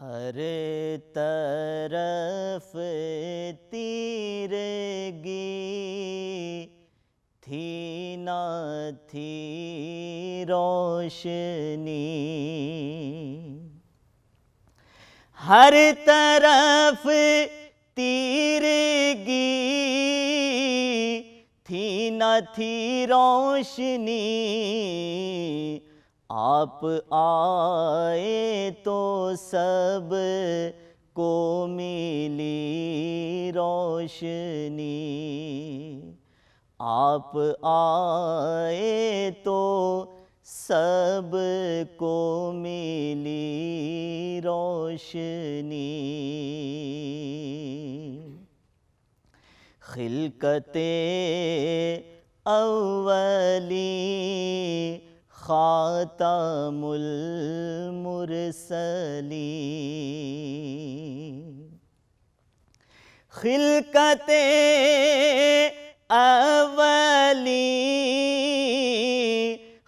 ہر طرف تیرگی تھی نہ تھی روشنی، ہر طرف تیرگی تھی نہ تھی روشنی، آپ آئے تو سب کو ملی روشنی، آپ آئے تو سب کو ملی روشنی۔ خلقت اولی خاتم المرسلین، خلقت اولی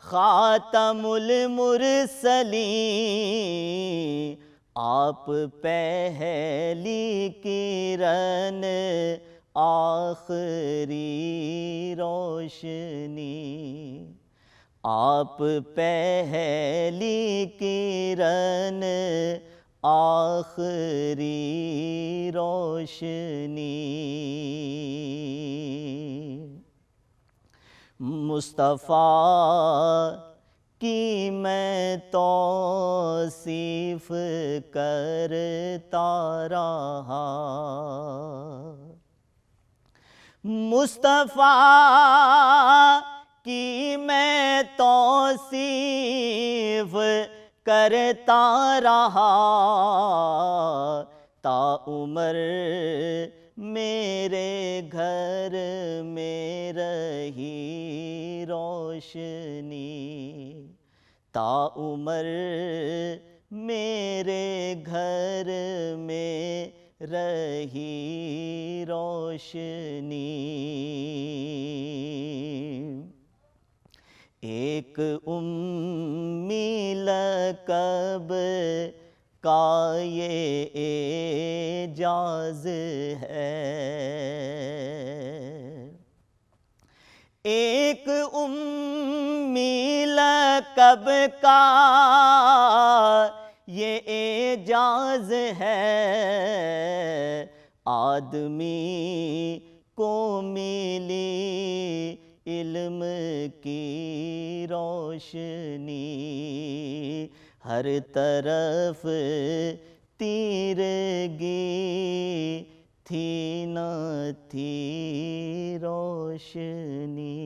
خاتم المرسلین، آپ پہلی کرن آخری روشنی، آپ پہلی کرن آخری روشنی، مصطفیٰ کی میں توصیف کرتا رہا، مصطفیٰ کی میں توصیف کرتا رہا، تا عمر میرے گھر میں رہی روشنی، تا عمر میرے گھر میں رہی روشنی۔ ایک امی لقب کا یہ اعجاز ہے، ایک امی لقب کا یہ اعجاز ہے، آدمی کو ملی علم کی روشنی، ہر طرف تیرگی تھی نہ تھی روشنی۔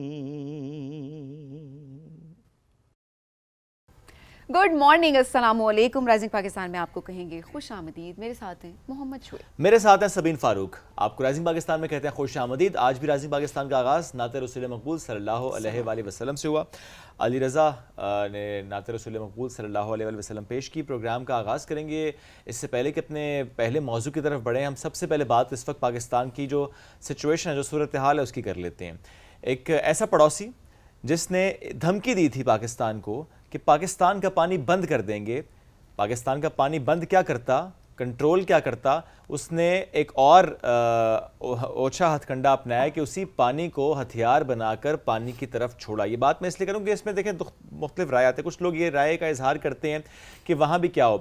گڈ مارننگ، السلام علیکم۔ رائزنگ پاکستان میں آپ کو کہیں گے خوش آمدید۔ میرے ساتھ ہیں محمد شعیب، میرے ساتھ ہیں سبین فاروق۔ آپ کو رائزنگ پاکستان میں کہتے ہیں خوش آمدید۔ آج بھی رائزنگ پاکستان کا آغاز نعت رسول مقبول صلی اللہ علیہ وآلہ وسلم سے ہوا۔ علی رضا نے نعت رسول مقبول صلی اللہ علیہ وآلہ وسلم پیش کی۔ پروگرام کا آغاز کریں گے، اس سے پہلے کہ اپنے پہلے موضوع کی طرف بڑھیں، ہم سب سے پہلے بات اس وقت پاکستان کی جو سچویشن ہے، جو صورتحال ہے، اس کی کر لیتے ہیں۔ ایک ایسا پڑوسی جس نے دھمکی دی تھی پاکستان کو کہ پاکستان کا پانی بند کر دیں گے، پاکستان کا پانی بند کیا کرتا، کنٹرول کیا کرتا، اس نے ایک اور اوچھا ہتھ کنڈا اپنایا کہ اسی پانی کو ہتھیار بنا کر پانی کی طرف چھوڑا۔ یہ بات میں اس لیے کروں کہ اس میں دیکھیں مختلف رائے آتے ہیں، کچھ لوگ یہ رائے کا اظہار کرتے ہیں کہ وہاں بھی کیا ہو۔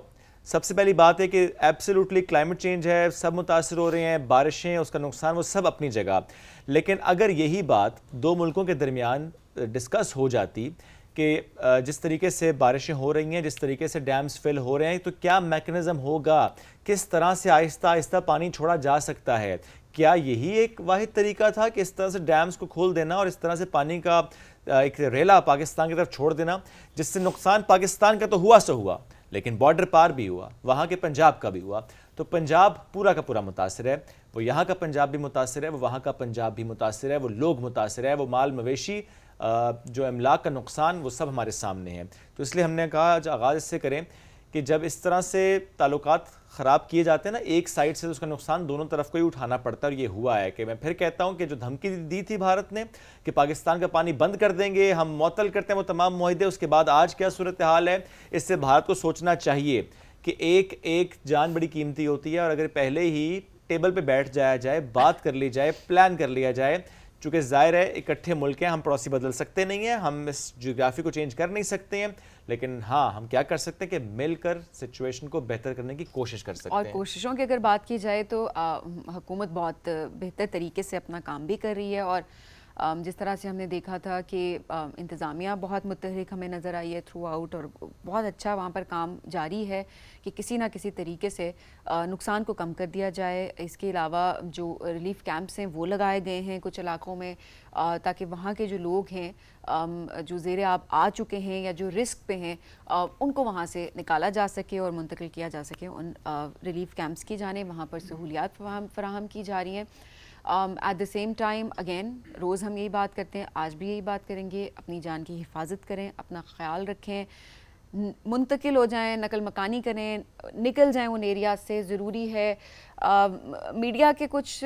سب سے پہلی بات ہے کہ ایبسلیوٹلی کلائمیٹ چینج ہے، سب متاثر ہو رہے ہیں، بارشیں، اس کا نقصان، وہ سب اپنی جگہ، لیکن اگر یہی بات دو ملکوں کے درمیان ڈسکس ہو جاتی کہ جس طریقے سے بارشیں ہو رہی ہیں، جس طریقے سے ڈیمز فل ہو رہے ہیں، تو کیا میکنزم ہوگا، کس طرح سے آہستہ آہستہ پانی چھوڑا جا سکتا ہے؟ کیا یہی ایک واحد طریقہ تھا کہ اس طرح سے ڈیمز کو کھول دینا اور اس طرح سے پانی کا ایک ریلا پاکستان کی طرف چھوڑ دینا، جس سے نقصان پاکستان کا تو ہوا سو ہوا، لیکن بارڈر پار بھی ہوا، وہاں کے پنجاب کا بھی ہوا؟ تو پنجاب پورا کا پورا متاثر ہے، وہ یہاں کا پنجاب بھی متاثر ہے، وہ وہاں کا پنجاب بھی متاثر ہے، وہ لوگ متاثر ہے، وہ مال مویشی، جو املاک کا نقصان، وہ سب ہمارے سامنے ہے۔ تو اس لیے ہم نے کہا آج آغاز اس سے کریں کہ جب اس طرح سے تعلقات خراب کیے جاتے ہیں نا ایک سائڈ سے، تو اس کا نقصان دونوں طرف کو ہی اٹھانا پڑتا ہے، اور یہ ہوا ہے کہ میں پھر کہتا ہوں کہ جو دھمکی دی تھی بھارت نے کہ پاکستان کا پانی بند کر دیں گے، ہم معطل کرتے ہیں وہ تمام معاہدے، اس کے بعد آج کیا صورتحال ہے، اس سے بھارت کو سوچنا چاہیے کہ ایک ایک جان بڑی قیمتی ہوتی ہے، اور اگر پہلے ہی ٹیبل پہ بیٹھ جایا جائے، بات کر لی جائے، پلان کر لیا جائے. چونکہ ظاہر ہے اکٹھے ملک ہیں، ہم پڑوسی بدل سکتے نہیں ہیں، ہم اس جغرافی کو چینج کر نہیں سکتے ہیں، لیکن ہاں ہم کیا کر سکتے ہیں کہ مل کر سچویشن کو بہتر کرنے کی کوشش کر سکتے ہیں. اور کوششوں کی اگر بات کی جائے تو حکومت بہت بہتر طریقے سے اپنا کام بھی کر رہی ہے، اور جس طرح سے ہم نے دیکھا تھا کہ انتظامیہ بہت متحرک ہمیں نظر آئی ہے تھرو آؤٹ، اور بہت اچھا وہاں پر کام جاری ہے کہ کسی نہ کسی طریقے سے نقصان کو کم کر دیا جائے. اس کے علاوہ جو ریلیف کیمپس ہیں وہ لگائے گئے ہیں کچھ علاقوں میں، تاکہ وہاں کے جو لوگ ہیں جو زیر آب آ چکے ہیں یا جو رسک پہ ہیں ان کو وہاں سے نکالا جا سکے اور منتقل کیا جا سکے ان ریلیف کیمپس کی جانب. وہاں پر سہولیات فراہم کی جا رہی ہیں. At the same time again روز ہم یہی بات کرتے ہیں، آج بھی یہی بات کریں گے، اپنی جان کی حفاظت کریں، اپنا خیال رکھیں، منتقل ہو جائیں، نقل مکانی کریں، نکل جائیں ان ایریاز سے. ضروری ہے میڈیا کے کچھ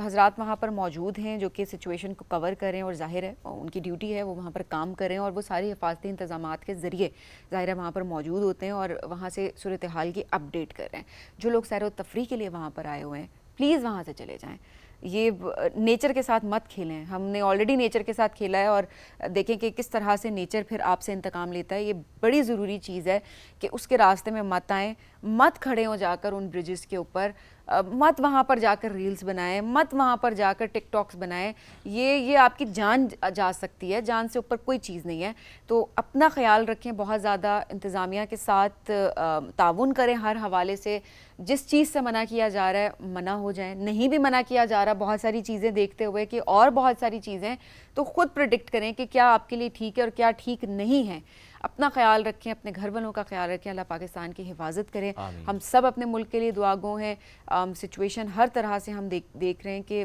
حضرات وہاں پر موجود ہیں جو کہ سچویشن کو کور کریں، اور ظاہر ہے ان کی ڈیوٹی ہے وہ وہاں پر کام کریں، اور وہ ساری حفاظتی انتظامات کے ذریعے ظاہر ہے وہاں پر موجود ہوتے ہیں اور وہاں سے صورتحال کی اپڈیٹ کر رہے ہیں. جو لوگ سیر و تفریح کے لیے وہاں پر آئے ہوئے ہیں پلیز وہاں سے چلے جائیں. یہ نیچر کے ساتھ مت کھیلیں. ہم نے آلریڈی نیچر کے ساتھ کھیلا ہے، اور دیکھیں کہ کس طرح سے نیچر پھر آپ سے انتقام لیتا ہے. یہ بڑی ضروری چیز ہے کہ اس کے راستے میں مت آئیں، مت کھڑے ہوں جا کر ان برجز کے اوپر، مت وہاں پر جا کر ریلز بنائیں، مت وہاں پر جا کر ٹک ٹاکس بنائیں. یہ آپ کی جان جا سکتی ہے، جان سے اوپر کوئی چیز نہیں ہے. تو اپنا خیال رکھیں، بہت زیادہ انتظامیہ کے ساتھ تعاون کریں ہر حوالے سے. جس چیز سے منع کیا جا رہا ہے منع ہو جائیں، نہیں بھی منع کیا جا رہا بہت ساری چیزیں دیکھتے ہوئے کہ اور بہت ساری چیزیں، تو خود پریڈکٹ کریں کہ کیا آپ کے لیے ٹھیک ہے اور کیا ٹھیک نہیں ہے. اپنا خیال رکھیں، اپنے گھر والوں کا خیال رکھیں، اللہ پاکستان کی حفاظت کریں. ہم سب اپنے ملک کے لیے دعا گو ہیں. سچویشن ہر طرح سے ہم دیکھ رہے ہیں کہ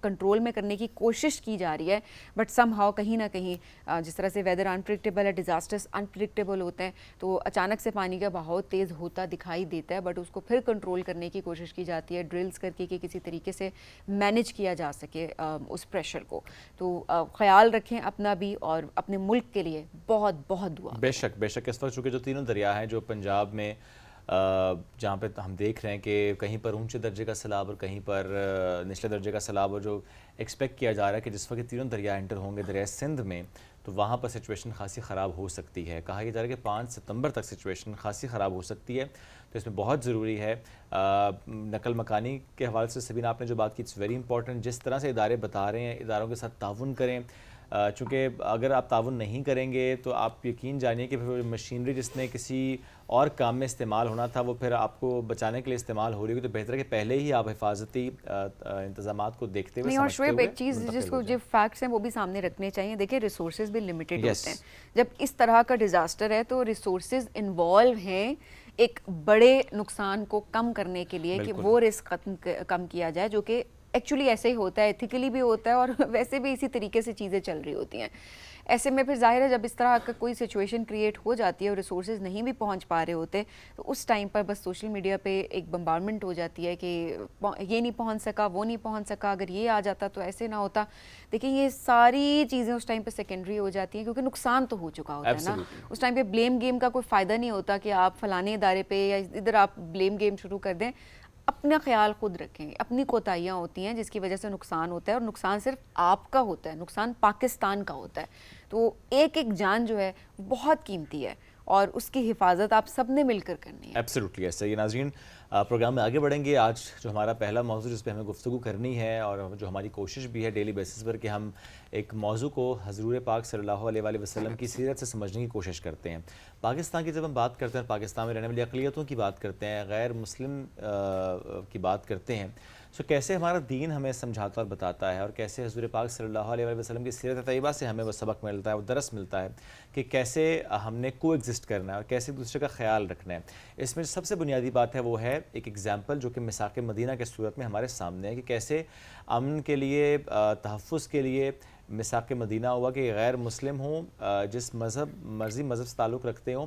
کنٹرول میں کرنے کی کوشش کی جا رہی ہے، بٹ سم ہاؤ کہیں نہ کہیں جس طرح سے ویدر انپریڈکٹیبل ہے، ڈیزاسٹرز انپریڈکٹیبل ہوتے ہیں، تو اچانک سے پانی کا بہاؤ تیز ہوتا دکھائی دیتا ہے، بٹ اس کو پھر کنٹرول کرنے کی کوشش کی جاتی ہے ڈرلز کر کے کہ کسی طریقے سے مینیج کیا جا سکے اس پریشر کو. تو خیال رکھیں اپنا بھی اور اپنے ملک کے لیے بہت بہت دعا. بے شک بے شک. اس وقت چونکہ جو تینوں دریا ہیں جو پنجاب میں جہاں پہ ہم دیکھ رہے ہیں کہ کہیں پر اونچے درجے کا سیلاب اور کہیں پر نچلے درجے کا سیلاب، اور جو ایکسپیکٹ کیا جا رہا ہے کہ جس وقت تینوں دریا انٹر ہوں گے دریائے سندھ میں تو وہاں پر سچویشن خاصی خراب ہو سکتی ہے. کہا یہ جا رہا ہے کہ 5 ستمبر تک سچویشن خاصی خراب ہو سکتی ہے. تو اس میں بہت ضروری ہے نقل مکانی کے حوالے سے سبینہ آپ نے جو بات کی اٹس ویری امپورٹنٹ. جس طرح سے ادارے بتا رہے ہیں اداروں کے ساتھ تعاون کریں، چونکہ اگر آپ تعاون نہیں کریں گے تو آپ یقین جانیے کہ پھر مشینری جس نے کسی اور کام میں استعمال ہونا تھا وہ پھر آپ کو بچانے کے لیے استعمال ہو رہی ہوگی. تو بہتر ہے کہ پہلے ہی آپ حفاظتی انتظامات کو دیکھتے ہوئے اور شعیب ایک چیز جس کو جو فیکٹس ہیں وہ بھی سامنے رکھنے چاہیے. دیکھیں ریسورسز بھی لمیٹڈ ہوتے ہیں. جب اس طرح کا ڈیزاسٹر ہے تو ریسورسز انوالو ہیں ایک بڑے نقصان کو کم کرنے کے لیے کہ وہ رسک کم کیا جائے، جو کہ ایکچولی ایسے ہی ہوتا ہے، ایتھیکلی بھی ہوتا ہے اور ویسے بھی اسی طریقے سے چیزیں چل رہی ہوتی ہیں. ایسے میں پھر ظاہر ہے جب اس طرح کا کوئی سچویشن کریٹ ہو جاتی ہے اور ریسورسز نہیں بھی پہنچ پا رہے ہوتے تو اس ٹائم پر بس سوشل میڈیا پہ ایک بمبارمنٹ ہو جاتی ہے کہ یہ نہیں پہنچ سکا، وہ نہیں پہنچ سکا، اگر یہ آ جاتا تو ایسے نہ ہوتا. دیکھیں یہ ساری چیزیں اس ٹائم پہ سیکنڈری ہو جاتی ہیں کیونکہ نقصان تو ہو چکا ہوتا ہے نا. اس ٹائم پہ بلیم گیم کا کوئی فائدہ نہیں ہوتا کہ آپ فلانے ادارے پہ یا ادھر آپ بلیم گیم شروع کر دیں. اپنا خیال خود رکھیں. اپنی کوتاہیاں ہوتی ہیں جس کی وجہ سے نقصان ہوتا ہے، اور نقصان صرف آپ کا ہوتا ہے، نقصان پاکستان کا ہوتا ہے. تو ایک ایک جان جو ہے بہت قیمتی ہے اور اس کی حفاظت آپ سب نے مل کر کرنی ہے. ایبسلیوٹلی ایسا. یہ ناظرین پروگرام میں آگے بڑھیں گے. آج جو ہمارا پہلا موضوع جس پہ ہمیں گفتگو کرنی ہے اور جو ہماری کوشش بھی ہے ڈیلی بیسس پر کہ ہم ایک موضوع کو حضور پاک صلی اللہ علیہ وآلہ وسلم کی سیرت سے سمجھنے کی کوشش کرتے ہیں. پاکستان کی جب ہم بات کرتے ہیں، پاکستان میں رہنے والی اقلیتوں کی بات کرتے ہیں، غیر مسلم کی بات کرتے ہیں، سو کیسے ہمارا دین ہمیں سمجھاتا اور بتاتا ہے اور کیسے حضور پاک صلی اللہ علیہ وآلہ وسلم کی سیرت طیبہ سے ہمیں وہ سبق ملتا ہے، وہ درس ملتا ہے کہ کیسے ہم نے کو ایگزسٹ کرنا ہے اور کیسے دوسرے کا خیال رکھنا ہے. اس میں سب سے بنیادی بات ہے وہ ہے ایک ایگزامپل جو کہ مساق مدینہ کے صورت میں ہمارے سامنے ہے کہ کیسے امن کے لیے، تحفظ کے لیے مساق مدینہ ہوا کہ غیر مسلم ہوں، جس مذہب مرضی مذہب سے تعلق رکھتے ہوں،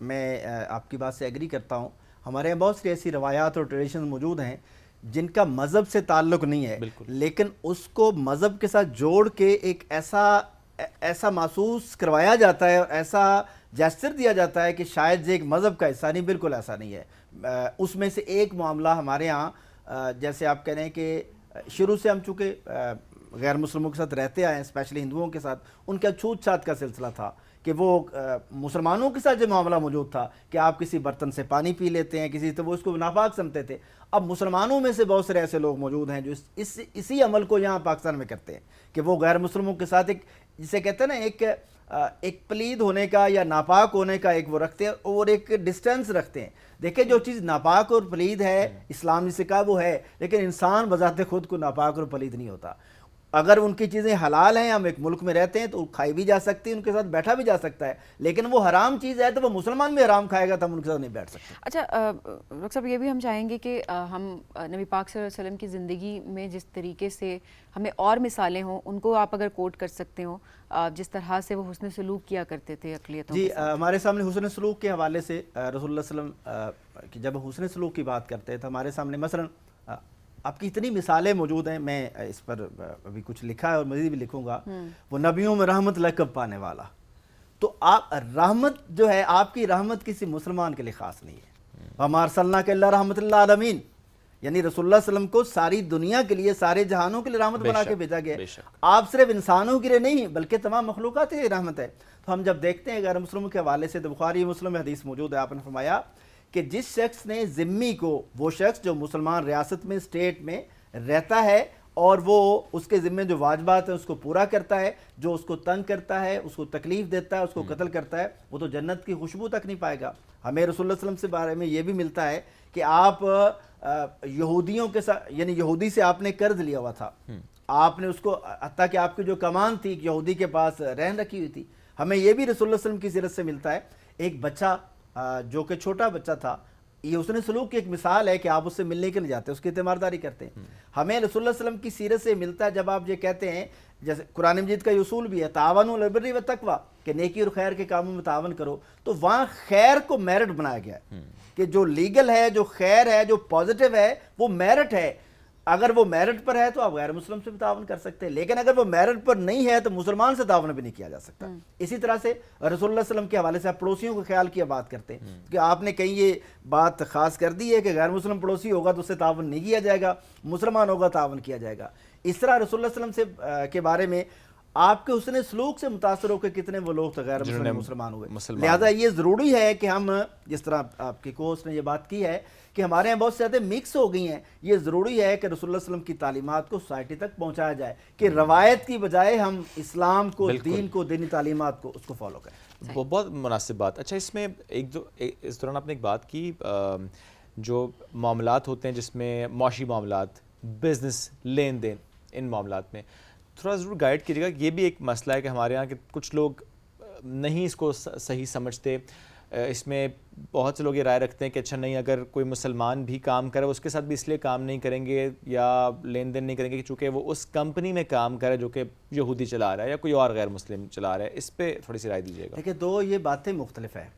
میں آپ کی بات سے ایگری کرتا ہوں. ہمارے یہاں بہت سی ایسی روایات اور ٹریڈیشن موجود ہیں جن کا مذہب سے تعلق نہیں ہے, لیکن اس کو مذہب کے ساتھ جوڑ کے ایک ایسا محسوس کروایا جاتا ہے اور ایسا جیسچر دیا جاتا ہے کہ شاید یہ ایک مذہب کا حصہ نہیں. بالکل ایسا نہیں ہے. اس میں سے ایک معاملہ ہمارے ہاں, جیسے آپ کہہ رہے ہیں کہ شروع سے ہم چونکہ غیر مسلموں کے ساتھ رہتے آئے ہیں, اسپیشلی ہندوؤں کے ساتھ, ان کا چھوت چھات کا سلسلہ تھا کہ وہ مسلمانوں کے ساتھ جو معاملہ موجود تھا کہ آپ کسی برتن سے پانی پی لیتے ہیں کسی, تو وہ اس کو ناپاک سمجھتے تھے. اب مسلمانوں میں سے بہت سارے ایسے لوگ موجود ہیں جو اسی عمل کو یہاں پاکستان میں کرتے ہیں کہ وہ غیر مسلموں کے ساتھ ایک, جسے کہتے ہیں نا, ایک پلید ہونے کا یا ناپاک ہونے کا ایک وہ رکھتے ہیں اور ایک ڈسٹینس رکھتے ہیں. دیکھیں جو چیز ناپاک اور پلید ہے, اسلام جسے کہا وہ ہے, لیکن انسان بذات خود کو ناپاک اور پلید نہیں ہوتا. اگر ان کی چیزیں حلال ہیں, ہم ایک ملک میں رہتے ہیں تو کھائی بھی جا سکتی ہیں, ان کے ساتھ بیٹھا بھی جا سکتا ہے, لیکن وہ حرام چیز ہے تو وہ مسلمان بھی حرام کھائے گا تو ہم ان کے ساتھ نہیں بیٹھ سکتے. اچھا ڈاکٹر صاحب, یہ بھی ہم چاہیں گے کہ ہم نبی پاک صلی اللہ علیہ وسلم کی زندگی میں جس طریقے سے ہمیں اور مثالیں ہوں ان کو آپ اگر کوٹ کر سکتے ہوں, جس طرح سے وہ حسن سلوک کیا کرتے تھے اقلیتوں جی, کے ساتھ. ہمارے سامنے حسن سلوک کے حوالے سے رسول اللہ صلی اللہ علیہ وسلم کی جب حسن سلوک کی بات کرتے ہیں تو ہمارے سامنے مثلا آپ کی اتنی مثالیں موجود ہیں. میں اس پر ابھی کچھ لکھا ہے اور مزید بھی لکھوں گا. وہ نبیوں میں رحمت لقب پانے والا, تو آپ رحمت جو ہے, آپ کی رحمت کسی مسلمان کے لیے خاص نہیں ہے. وَمَا أَرْسَلْنَاكَ إِلَّا رَحْمَةً لِّلْعَالَمِينَ, یعنی رسول اللہ صلی اللہ علیہ وسلم کو ساری دنیا کے لیے, سارے جہانوں کے لیے رحمت بنا کے بھیجا گیا. آپ صرف انسانوں کے لیے نہیں بلکہ تمام مخلوقات کے لیے رحمت ہے. تو ہم جب دیکھتے ہیں غیر مسلموں کے حوالے سے, تو بخاری مسلم میں حدیث موجود ہے, آپ نے فرمایا کہ جس شخص نے ذمی کو, وہ شخص جو مسلمان ریاست میں, اسٹیٹ میں رہتا ہے اور وہ اس کے ذمے جو واجبات ہیں اس کو پورا کرتا ہے, جو اس کو تنگ کرتا ہے, اس کو تکلیف دیتا ہے, اس کو قتل کرتا ہے, وہ تو جنت کی خوشبو تک نہیں پائے گا. ہمیں رسول اللہ صلی اللہ علیہ وسلم سے بارے میں یہ بھی ملتا ہے کہ آپ یہودیوں کے ساتھ, یعنی یہودی سے آپ نے قرض لیا ہوا تھا, آپ نے اس کو, حتیٰ کہ آپ کی جو کمان تھی یہودی کے پاس رہن رکھی ہوئی تھی. ہمیں یہ بھی رسول اللہ صلی اللہ علیہ وسلم کی سیرت سے ملتا ہے. ایک بچہ جو کہ چھوٹا بچہ تھا, یہ حسن سلوک کی ایک مثال ہے کہ آپ اس سے ملنے کے لیے جاتے ہیں, اس کی تیمارداری کرتے ہیں. ہمیں رسول اللہ صلی اللہ علیہ وسلم کی سیرت سے ملتا ہے جب آپ یہ کہتے ہیں, جیسے قرآن مجید کا یہ اصول بھی ہے, تعاونوا علی البر والتقوی, کہ نیکی اور خیر کے کاموں میں تعاون کرو. تو وہاں خیر کو میرٹ بنایا گیا ہے کہ جو لیگل ہے, جو خیر ہے, جو پازیٹیو ہے, وہ میرٹ ہے. اگر وہ میرٹ پر ہے تو آپ غیر مسلم سے بھی تعاون کر سکتے ہیں, لیکن اگر وہ میرٹ پر نہیں ہے تو مسلمان سے تعاون بھی نہیں کیا جا سکتا. اسی طرح سے رسول اللہ صلی اللہ علیہ وسلم کے حوالے سے آپ پڑوسیوں کے خیال کی بات کرتے ہیں کہ آپ نے کہیں یہ بات خاص کر دی ہے کہ غیر مسلم پڑوسی ہوگا تو اس سے تعاون نہیں کیا جائے گا, مسلمان ہوگا تعاون کیا جائے گا. اس طرح رسول اللہ صلی اللہ علیہ وسلم کے بارے میں آپ کے حسن سلوک سے متاثر ہو کے کتنے وہ لوگ غیر مسلمان ہوئے. لہذا یہ ضروری ہے کہ ہم, جس طرح آپ کے کوچ نے یہ بات کی ہے کہ ہمارے یہاں بہت زیادہ مکس ہو گئی ہیں, یہ ضروری ہے کہ رسول اللہ صلی اللہ علیہ وسلم کی تعلیمات کو سوسائٹی تک پہنچایا جائے, کہ روایت کی بجائے ہم اسلام کو, دین کو, دینی تعلیمات کو, اس کو فالو کریں. وہ بہت مناسب بات. اچھا, اس میں اس دوران آپ نے ایک بات کی, جو معاملات ہوتے ہیں جس میں معاشی معاملات, بزنس, لین دین, ان معاملات میں تھوڑا ضرور گائیڈ کیجیے گا. یہ بھی ایک مسئلہ ہے کہ ہمارے یہاں کے کچھ لوگ نہیں اس کو صحیح سمجھتے. اس میں بہت سے لوگ یہ رائے رکھتے ہیں کہ اچھا نہیں, اگر کوئی مسلمان بھی کام کرے اس کے ساتھ بھی اس لیے کام نہیں کریں گے یا لین دین نہیں کریں گے کہ چونکہ وہ اس کمپنی میں کام کرے جو کہ یہودی چلا رہا ہے یا کوئی اور غیر مسلم چلا رہا ہے. اس پہ تھوڑی سی رائے دیجیے گا. دیکھیں, دو یہ باتیں مختلف ہیں.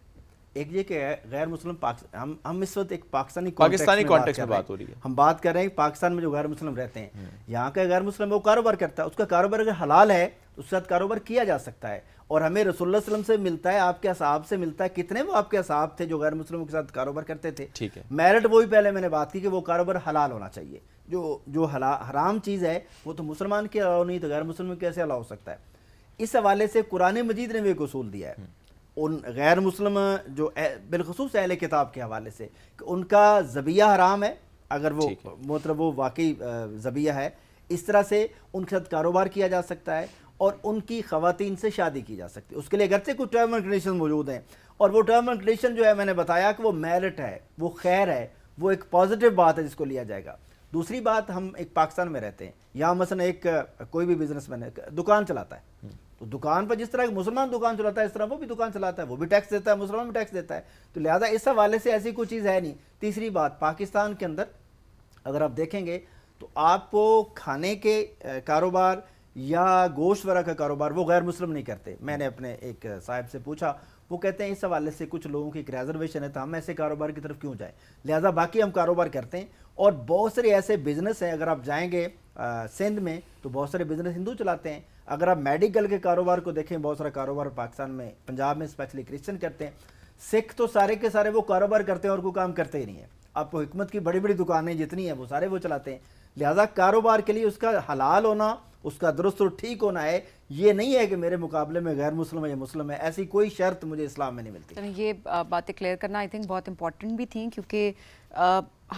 ایک یہ کہ غیر مسلم ہم اس وقت ایک پاکستانی کانٹیکسٹ میں بات ہو رہی ہے. ہم بات کر رہے ہیں پاکستان میں جو غیر مسلم رہتے ہیں, یہاں کا غیر مسلم وہ کاروبار کرتا ہے, اس کا کاروبار اگر حلال ہے تو اس کے ساتھ کاروبار کیا جا سکتا ہے. اور ہمیں رسول اللہ صلی اللہ علیہ وسلم سے ملتا ہے, آپ کے اصحاب سے ملتا ہے, کتنے وہ آپ کے اصحاب تھے جو غیر مسلموں کے ساتھ کاروبار کرتے تھے. ٹھیک ہے, میرٹ وہی پہلے میں نے بات کی کہ وہ کاروبار حلال ہونا چاہیے. جو حرام چیز ہے وہ تو مسلمان کے الاؤ نہیں, تو غیر مسلم میں کیسے الاؤ ہو سکتا ہے. اس حوالے سے قرآن مجید نے بھی ایک اصول دیا ہے ان غیر مسلم جو بالخصوص اہل کتاب کے حوالے سے, کہ ان کا ذبیحہ حرام ہے اگر وہ مطلب وہ واقعی ذبیحہ ہے. اس طرح سے ان کے ساتھ کاروبار کیا جا سکتا ہے اور ان کی خواتین سے شادی کی جا سکتی ہے. اس کے لیے اگرچہ کچھ ٹرم اینڈ کنڈیشن موجود ہیں, اور وہ ٹرم اینڈ کنڈیشن جو ہے میں نے بتایا کہ وہ میرٹ ہے, وہ خیر ہے, وہ ایک پازیٹیو بات ہے جس کو لیا جائے گا. دوسری بات, ہم ایک پاکستان میں رہتے ہیں, یہاں مثلا ایک کوئی بھی بزنس مین دکان چلاتا ہے, تو دکان پر جس طرح مسلمان دکان چلاتا ہے اس طرح وہ بھی دکان چلاتا ہے, وہ بھی ٹیکس دیتا ہے, مسلمان بھی ٹیکس دیتا ہے. تو لہٰذا اس حوالے سے ایسی کوئی چیز ہے نہیں. تیسری بات, پاکستان کے اندر اگر آپ دیکھیں گے تو آپ کو کھانے کے کاروبار یا گوشت وغیرہ کا کاروبار وہ غیر مسلم نہیں کرتے. میں نے اپنے ایک صاحب سے پوچھا, وہ کہتے ہیں اس حوالے سے کچھ لوگوں کی ایک ریزرویشن ہے تو ہم ایسے کاروبار کی طرف کیوں جائیں، لہٰذا باقی ہم کاروبار کرتے ہیں. اور بہت سارے ایسے بزنس ہیں، اگر آپ جائیں گے سندھ میں تو بہت سارے بزنس ہندو چلاتے ہیں. اگر آپ میڈیکل کے کاروبار کو دیکھیں، بہت سارا کاروبار پاکستان میں، پنجاب میں اسپیشلی کرسچن کرتے ہیں. سکھ تو سارے کے سارے وہ کاروبار کرتے ہیں اور کوئی کام کرتے ہی نہیں ہیں. آپ کو حکمت کی بڑی بڑی دکانیں جتنی ہیں وہ سارے وہ چلاتے ہیں. لہٰذا کاروبار کے لیے اس کا حلال ہونا، اس کا درست اور ٹھیک ہونا ہے. یہ نہیں ہے کہ میرے مقابلے میں غیر مسلم ہے یا مسلم ہے، ایسی کوئی شرط مجھے اسلام میں نہیں ملتی. یہ باتیں کلیئر کرنا آئی تھنک بہت امپورٹنٹ بھی تھیں، کیونکہ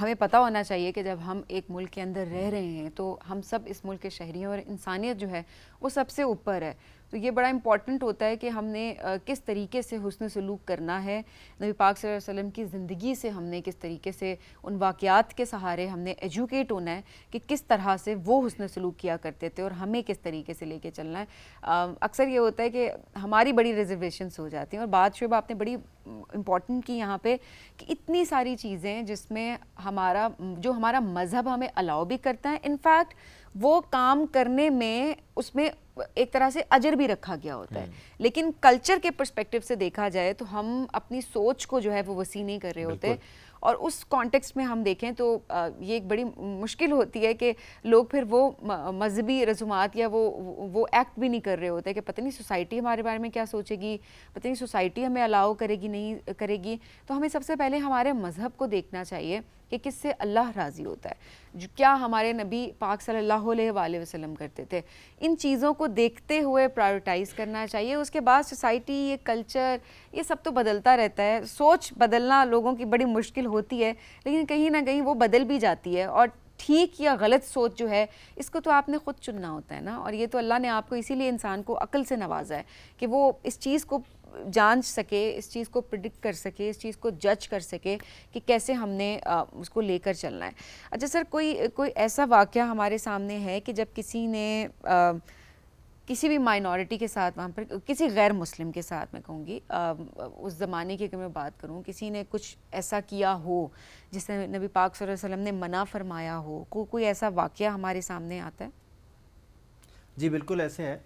ہمیں پتہ ہونا چاہیے کہ جب ہم ایک ملک کے اندر رہ رہے ہیں تو ہم سب اس ملک کے شہری ہیں اور انسانیت جو ہے وہ سب سے اوپر ہے. تو یہ بڑا امپورٹنٹ ہوتا ہے کہ ہم نے کس طریقے سے حسن سلوک کرنا ہے. نبی پاک صلی اللہ علیہ وسلم کی زندگی سے ہم نے کس طریقے سے ان واقعات کے سہارے ہم نے ایجوکیٹ ہونا ہے کہ کس طرح سے وہ حسن سلوک کیا کرتے تھے اور ہمیں کس طریقے سے لے کے چلنا ہے. اکثر یہ ہوتا ہے کہ ہماری بڑی ریزرویشنس ہو جاتی ہیں. اور بات شعبہ آپ نے بڑی امپورٹنٹ کی یہاں پہ کہ اتنی ساری چیزیں جس میں ہمارا مذہب ہمیں الاؤ بھی کرتا ہے، انفیکٹ وہ کام کرنے میں اس میں ایک طرح سے اجر بھی رکھا گیا ہوتا ہے. لیکن کلچر کے پرسپیکٹیو سے دیکھا جائے تو ہم اپنی سوچ کو جو ہے وہ وسیع نہیں کر رہے ہوتے. اور اس کانٹیکسٹ میں ہم دیکھیں تو یہ ایک بڑی مشکل ہوتی ہے کہ لوگ پھر وہ مذہبی رسومات یا وہ ایکٹ بھی نہیں کر رہے ہوتے کہ پتہ نہیں سوسائٹی ہمارے بارے میں کیا سوچے گی، پتہ نہیں سوسائٹی ہمیں الاؤ کرے گی نہیں کرے گی. تو ہمیں سب سے پہلے ہمارے مذہب کو دیکھنا چاہیے کہ کس سے اللہ راضی ہوتا ہے، کیا ہمارے نبی پاک صلی اللہ علیہ وآلہ وسلم کرتے تھے. ان چیزوں کو دیکھتے ہوئے پرائیورٹائز کرنا چاہیے. اس کے بعد سوسائٹی، یہ کلچر، یہ سب تو بدلتا رہتا ہے. سوچ بدلنا لوگوں کی بڑی مشکل ہوتی ہے، لیکن کہیں نہ کہیں وہ بدل بھی جاتی ہے. اور ٹھیک یا غلط سوچ جو ہے اس کو تو آپ نے خود چننا ہوتا ہے نا. اور یہ تو اللہ نے آپ کو اسی لیے انسان کو عقل سے نوازا ہے کہ وہ اس چیز کو جانچ سکے، اس چیز کو پریڈکٹ کر سکے، اس چیز کو جج کر سکے کہ کیسے ہم نے اس کو لے کر چلنا ہے. اچھا سر، کوئی ایسا واقعہ ہمارے سامنے ہے کہ جب کسی نے کسی بھی مائنورٹی کے ساتھ، وہاں پر کسی غیر مسلم کے ساتھ، میں کہوں گی اس زمانے کی اگر میں بات کروں، کسی نے کچھ ایسا کیا ہو جس نے نبی پاک صلی اللہ علیہ وسلم نے منع فرمایا ہو، کوئی ایسا واقعہ ہمارے سامنے آتا ہے؟ جی بالکل ایسے ہے.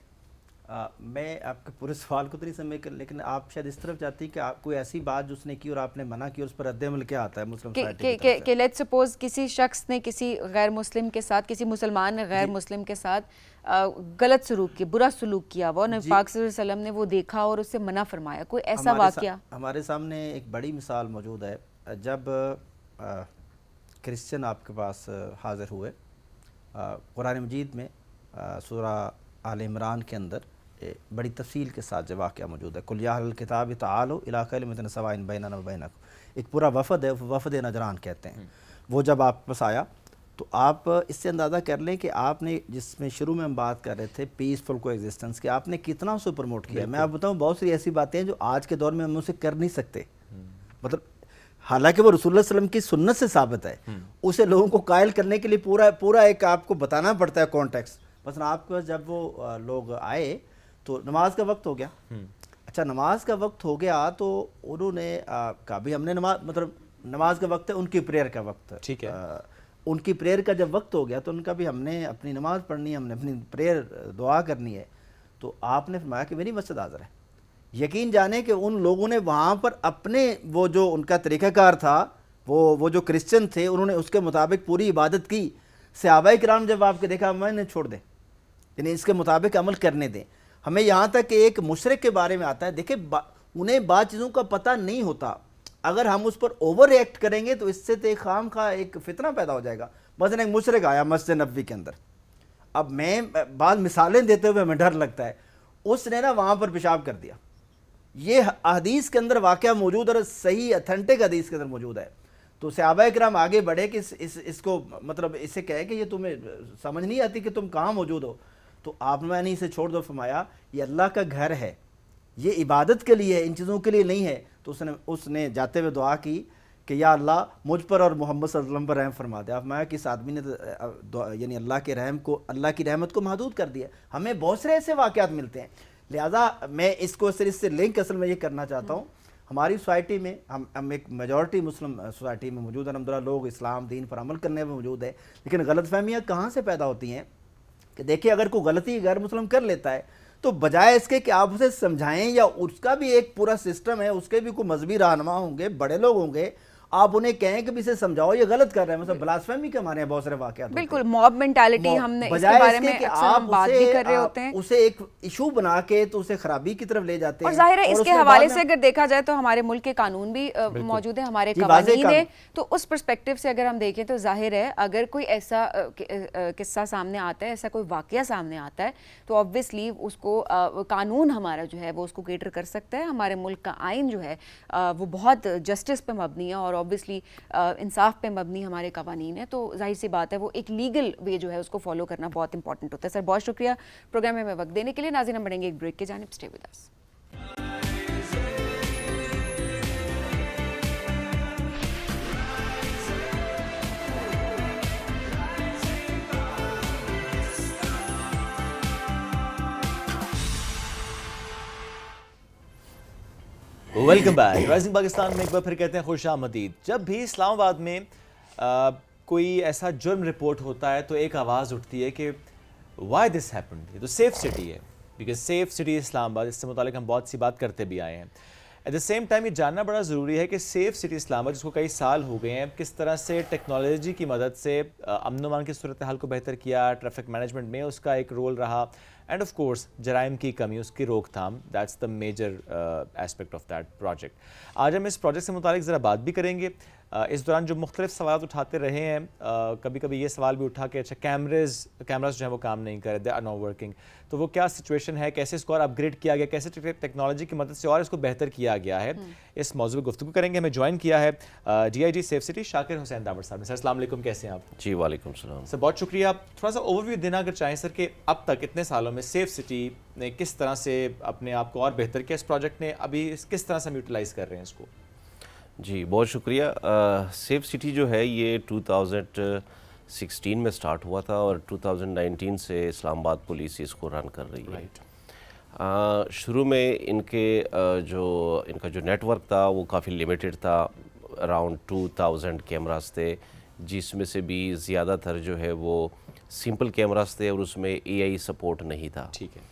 میں آپ کے پورے سوال کو تو نہیں سمجھ کر، لیکن آپ شاید اس طرف چاہتی کہ آپ کوئی ایسی بات جو اس نے کی اور آپ نے منع کی، اس پر رد عمل کیا آتا ہے مسلم سوسائٹی کی طرف سے؟ کہ لیٹس سپوز کسی شخص نے کسی غیر مسلم کے ساتھ، کسی مسلمان نے غیر مسلم کے ساتھ غلط سلوک کیا، برا سلوک کیا، وہ نبی پاک صلی اللہ علیہ وسلم نے وہ دیکھا اور اس سے منع فرمایا. کوئی ایسا واقعہ ہمارے سامنے ایک بڑی مثال موجود ہے. جب کرسچن آپ کے پاس حاضر ہوئے، قرآن مجید میں سورہ آل عمران کے اندر بڑی تفصیل کے ساتھ جو واقعہ موجود ہے. قل یا اہل الکتاب تعالوا الی کلمۃ سواء بیننا وبینکم، ایک پورا وفد ہے، وفد نجران کہتے ہیں. وہ جب آپ پاس آیا تو آپ اس سے اندازہ کر لیں کہ آپ نے، جس میں شروع میں ہم بات کر رہے تھے پیسفل کو ایگزسٹنس کی، آپ نے کتنا اسے پروموٹ کیا. میں آپ بتاؤں بہت سی ایسی باتیں ہیں جو آج کے دور میں ہم اسے کر نہیں سکتے. مطلب حالانکہ وہ رسول اللہ صلی اللہ علیہ وسلم کی سنت سے ثابت ہے، اسے لوگوں کو قائل کرنے کے لیے پورا ایک آپ کو بتانا پڑتا ہے کانٹیکسٹ. مثلا آپ کے پاس جب وہ لوگ آئے تو نماز کا وقت ہو گیا. اچھا نماز کا وقت ہو گیا تو انہوں نے کہا بھی ہم نے نماز کا وقت ہے، ان کی پریئر کا وقت، ٹھیک ہے، ان کی پریئر کا جب وقت ہو گیا تو ان کا بھی ہم نے اپنی نماز پڑھنی ہے، ہم نے اپنی پریئر دعا کرنی ہے. تو آپ نے فرمایا کہ میری مسجد حاضر ہے. یقین جانے کہ ان لوگوں نے وہاں پر اپنے وہ جو ان کا طریقہ کار تھا، وہ جو کرسچن تھے، انہوں نے اس کے مطابق پوری عبادت کی. صحابہ کرام جب آپ کے دیکھا میں نے چھوڑ دیں، یعنی اس کے مطابق عمل کرنے دیں. ہمیں یہاں تک کہ ایک مشرک کے بارے میں آتا ہے، دیکھیں انہیں بعض چیزوں کا پتہ نہیں ہوتا، اگر ہم اس پر اوور ریئیکٹ کریں گے تو اس سے تو ایک خام خواہ ایک فتنہ پیدا ہو جائے گا. مثلا ایک مشرک آیا مسجد نبوی کے اندر، اب میں بعض مثالیں دیتے ہوئے ہمیں ڈر لگتا ہے، اس نے نا وہاں پر پیشاب کر دیا. یہ حدیث کے اندر واقعہ موجود اور صحیح اتھینٹک حدیث کے اندر موجود ہے. تو صحابہ کرام آگے بڑھے کہ اس کو مطلب اسے کہے کہ یہ تمہیں سمجھ نہیں آتی کہ تم کہاں موجود ہو. تو آپ نے اسے چھوڑ دو، فرمایا یہ اللہ کا گھر ہے، یہ عبادت کے لیے ہے، ان چیزوں کے لیے نہیں ہے. تو اس نے جاتے ہوئے دعا کی کہ یا اللہ مجھ پر اور محمد صلی اللہ علیہ وسلم پر رحم فرما دے. آپ فرمایا کہ اس آدمی نے یعنی اللہ کی رحمت کو محدود کر دیا. ہمیں بہت سے ایسے واقعات ملتے ہیں. لہٰذا میں اس کو صرف سے لنک اصل میں یہ کرنا چاہتا ہوں. ہماری سوسائٹی میں ہم ایک میجورٹی مسلم سوسائٹی میں موجود ہیں، الحمدللہ لوگ اسلام دین پر عمل کرنے میں موجود ہے، لیکن غلط فہمیاں کہاں سے پیدا ہوتی ہیں کہ دیکھیں اگر کوئی غلطی غیر مسلم کر لیتا ہے تو بجائے اس کے کہ آپ اسے سمجھائیں یا اس کا بھی ایک پورا سسٹم ہے, اس کے بھی کوئی مذہبی رہنما ہوں گے, بڑے لوگ ہوں گے, آپ انہیں کہیں کہ اسے سمجھاؤ یہ غلط کر رہے ہیں. مثلا بلاسفیمی کے ہمارے بہت سارے واقعات ہوتے ہیں. بالکل موب مینٹالٹی ہم نے اس کے بارے میں اکثر ہم بات بھی کر رہے ہوتے ہیں, اسے ایک ایشو بنا کے تو اسے خرابی کی طرف لے جاتے ہیں. اور ظاہر ہے اس کے حوالے سے اگر دیکھا جائے تو ہمارے ملک کے قانون بھی موجود ہیں, ہمارے قوانین ہیں, تو اس پرسپیکٹیو سے اگر ہم دیکھیں تو ظاہر ہے اگر کوئی ایسا قصہ سامنے آتا ہے, ایسا کوئی واقعہ سامنے آتا ہے, تو آبویسلی اس کو قانون ہمارا جو ہے وہ اس کو کیٹر کر سکتا ہے. ہمارے ملک کا آئین جو ہے وہ بہت جسٹس پہ مبنی ہے اور آبویسلی انصاف پہ مبنی ہمارے قوانین ہیں, تو ظاہر سی بات ہے وہ ایک لیگل وے جو ہے اس کو فالو کرنا بہت امپورٹنٹ ہوتا ہے. سر بہت شکریہ پروگرام میں وقت دینے کے لیے. ناظرین ہم بڑھیں گے ایک بریک کی جانب, stay with us. Welcome back. Rising Pakistan میں ایک بار پھر کہتے ہیں خوش آمدید. جب بھی اسلام آباد میں کوئی ایسا جرم رپورٹ ہوتا ہے تو ایک آواز اٹھتی ہے کہ وائی دس ہیپنڈ. یہ تو سیف سٹی ہے, بیکاز سیف سٹی اسلام آباد, اس سے متعلق ہم بہت سی بات کرتے بھی آئے ہیں. ایٹ دا سیم ٹائم یہ جاننا بڑا ضروری ہے کہ سیف سٹی اسلام آباد, جس کو کئی سال ہو گئے ہیں, کس طرح سے ٹیکنالوجی کی مدد سے امن و امان کی صورتحال کو بہتر کیا, ٹریفک مینجمنٹ میں اس کا ایک رول رہا, اینڈ آف کورس جرائم کی کمی, اس کی روک تھام. That's the major aspect of that project. آج ہم اس پروجیکٹ سے متعلق ذرا بات بھی کریں گے. اس دوران جو مختلف سوالات اٹھاتے رہے ہیں, کبھی کبھی یہ سوال بھی اٹھا کہ اچھا کیمراز جو ہیں وہ کام نہیں کر رہے, دے آر ناٹ ورکنگ, تو وہ کیا سچویشن ہے, کیسے اس کو اور اپ گریڈ کیا گیا, کیسے ٹیکنالوجی کی مدد سے اور اس کو بہتر کیا گیا ہے. اس موضوع پہ گفتگو کریں گے. ہمیں جوائن کیا ہے D I G safe city Shakir Hussain Damar صاحب نے. سر السلام علیکم, کیسے ہیں آپ؟ جی وعلیکم السلام. سر بہت شکریہ. آپ تھوڑا سا اوور ویو دینا اگر چاہیں سر, کہ اب تک اتنے سالوں میں سیف سٹی نے کس طرح سے اپنے آپ کو اور بہتر کیا, اس پروجیکٹ نے ابھی کس طرح سے ہم یوٹیلائز کر رہے ہیں اس کو؟ جی بہت شکریہ. سیف سٹی جو ہے یہ 2016 میں سٹارٹ ہوا تھا اور 2019 سے اسلام آباد پولیس اس کو رن کر رہی ہے. شروع میں ان کا جو نیٹ ورک تھا وہ کافی لیمیٹڈ تھا, اراؤنڈ 2000 کیمراز تھے, جس میں سے بھی زیادہ تر جو ہے وہ سمپل کیمراز تھے اور اس میں اے آئی سپورٹ نہیں تھا. ٹھیک ہے.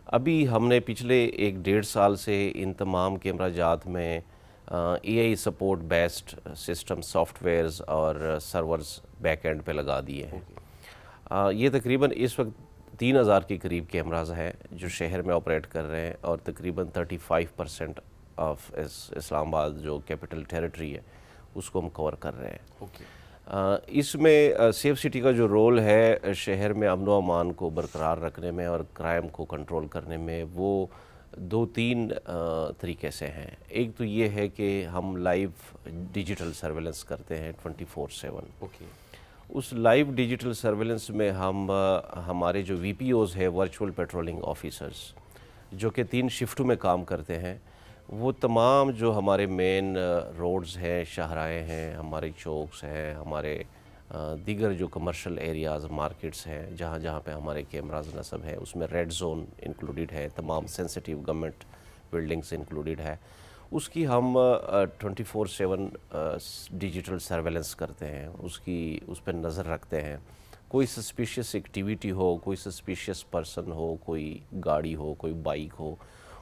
ابھی ہم نے پچھلے 1-1.5 سال سے ان تمام کیمرہ جات میں اے I support based system soft wears اور سرورز بیک اینڈ پہ لگا دیے ہیں. یہ تقریباً اس وقت 3000 کے قریب کیمراز ہیں جو شہر میں آپریٹ کر رہے ہیں, اور تقریباً 35% آف اسلام آباد جو کیپٹل ٹیریٹری ہے اس کو ہم کور کر رہے ہیں. اس میں سیف سٹی کا جو رول ہے شہر میں امن و امان کو برقرار رکھنے میں اور کرائم کو کنٹرول کرنے میں, وہ 2-3 طریقے سے ہیں. ایک تو یہ ہے کہ ہم لائیو ڈیجیٹل سرویلنس کرتے ہیں 24/7. اس لائیو ڈیجیٹل سرویلنس میں ہمارے جو وی پی اوز ہے, ورچوئل پیٹرولنگ آفیسرز, جو کہ 3 شفٹوں میں کام کرتے ہیں, وہ تمام جو ہمارے مین روڈز ہیں, شاہراہیں ہیں, ہمارے چوکس ہیں, ہمارے دیگر جو کمرشل ایریاز مارکیٹس ہیں جہاں جہاں پہ ہمارے کیمراز نصب ہیں, اس میں ریڈ زون انکلوڈیڈ ہے, تمام سینسٹیو گورنمنٹ بلڈنگز انکلوڈیڈ ہے, اس کی ہم 24/7 ڈیجیٹل سرویلنس کرتے ہیں, اس پہ نظر رکھتے ہیں. کوئی سسپیشیس ایکٹیویٹی ہو, کوئی سسپیشیس پرسن ہو, کوئی گاڑی ہو, کوئی بائک ہو,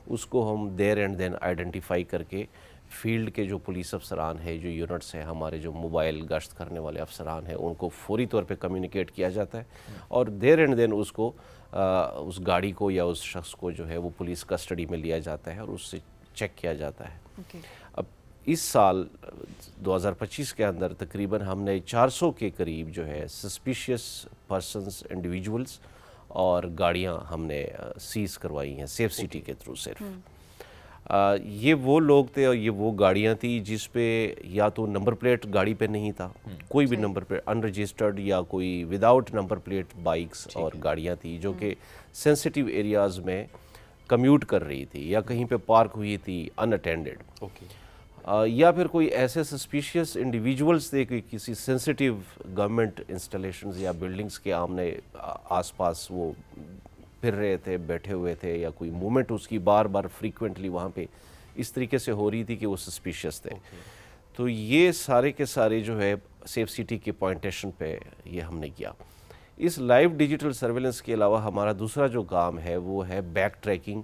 اس کو ہم دیر اینڈ دین آئیڈینٹیفائی کر کے فیلڈ کے جو پولیس افسران ہیں, جو یونٹس ہیں, ہمارے جو موبائل گشت کرنے والے افسران ہیں, ان کو فوری طور پہ کمیونیکیٹ کیا جاتا ہے, اور دیر اینڈ دین اس کو اس گاڑی کو یا اس شخص کو جو ہے وہ پولیس کسٹڈی میں لیا جاتا ہے اور اس سے چیک کیا جاتا ہے. اب اس سال 2025 کے اندر تقریباً ہم نے 400 کے قریب جو ہے سسپیشیس پرسنز, انڈیویجولز اور گاڑیاں ہم نے سیز کروائی ہیں سیف سٹی کے تھرو. صرف یہ وہ لوگ تھے اور یہ وہ گاڑیاں تھیں جس پہ یا تو نمبر پلیٹ گاڑی پہ نہیں تھا, کوئی بھی نمبر پلیٹ انرجسٹرڈ, یا کوئی وداؤٹ نمبر پلیٹ بائکس اور گاڑیاں تھیں جو کہ سینسٹیو ایریاز میں کمیوٹ کر رہی تھی یا کہیں پہ پارک ہوئی تھی ان اٹینڈڈ, یا پھر کوئی ایسے سسپیشیس انڈیویجولز تھے کہ کسی سینسٹیو گورنمنٹ انسٹالیشنز یا بلڈنگز کے آمنے آس پاس وہ پھر رہے تھے, بیٹھے ہوئے تھے, یا کوئی موومنٹ اس کی بار بار فریکوینٹلی وہاں پہ اس طریقے سے ہو رہی تھی کہ وہ سسپیشیس تھے. تو یہ سارے کے سارے جو ہے سیف سٹی کے پوائنٹیشن پہ یہ ہم نے کیا. اس لائیو ڈیجیٹل سرویلنس کے علاوہ ہمارا دوسرا جو کام ہے وہ ہے بیک ٹریکنگ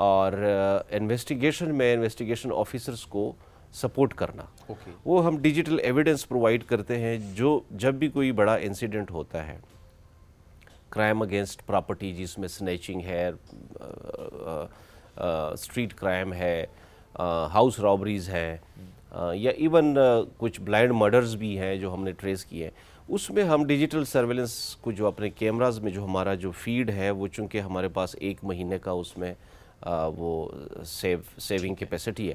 اور انویسٹیگیشن میں انویسٹیگیشن آفیسرز کو سپورٹ کرنا. وہ ہم ڈیجیٹل ایویڈنس پرووائڈ کرتے ہیں جو جب بھی کوئی بڑا انسیڈنٹ ہوتا ہے, کرائم اگینسٹ پراپرٹی جس میں سنیچنگ ہے, اسٹریٹ کرائم ہے, ہاؤس رابریز ہیں, یا ایون کچھ بلائنڈ مرڈرز بھی ہیں جو ہم نے ٹریس کیے ہیں, اس میں ہم ڈیجیٹل سرویلنس کو جو اپنے کیمراز میں جو ہمارا جو فیڈ ہے وہ چونکہ ہمارے پاس 1 مہینے کا اس میں وہ سیونگ کیپیسٹی ہے,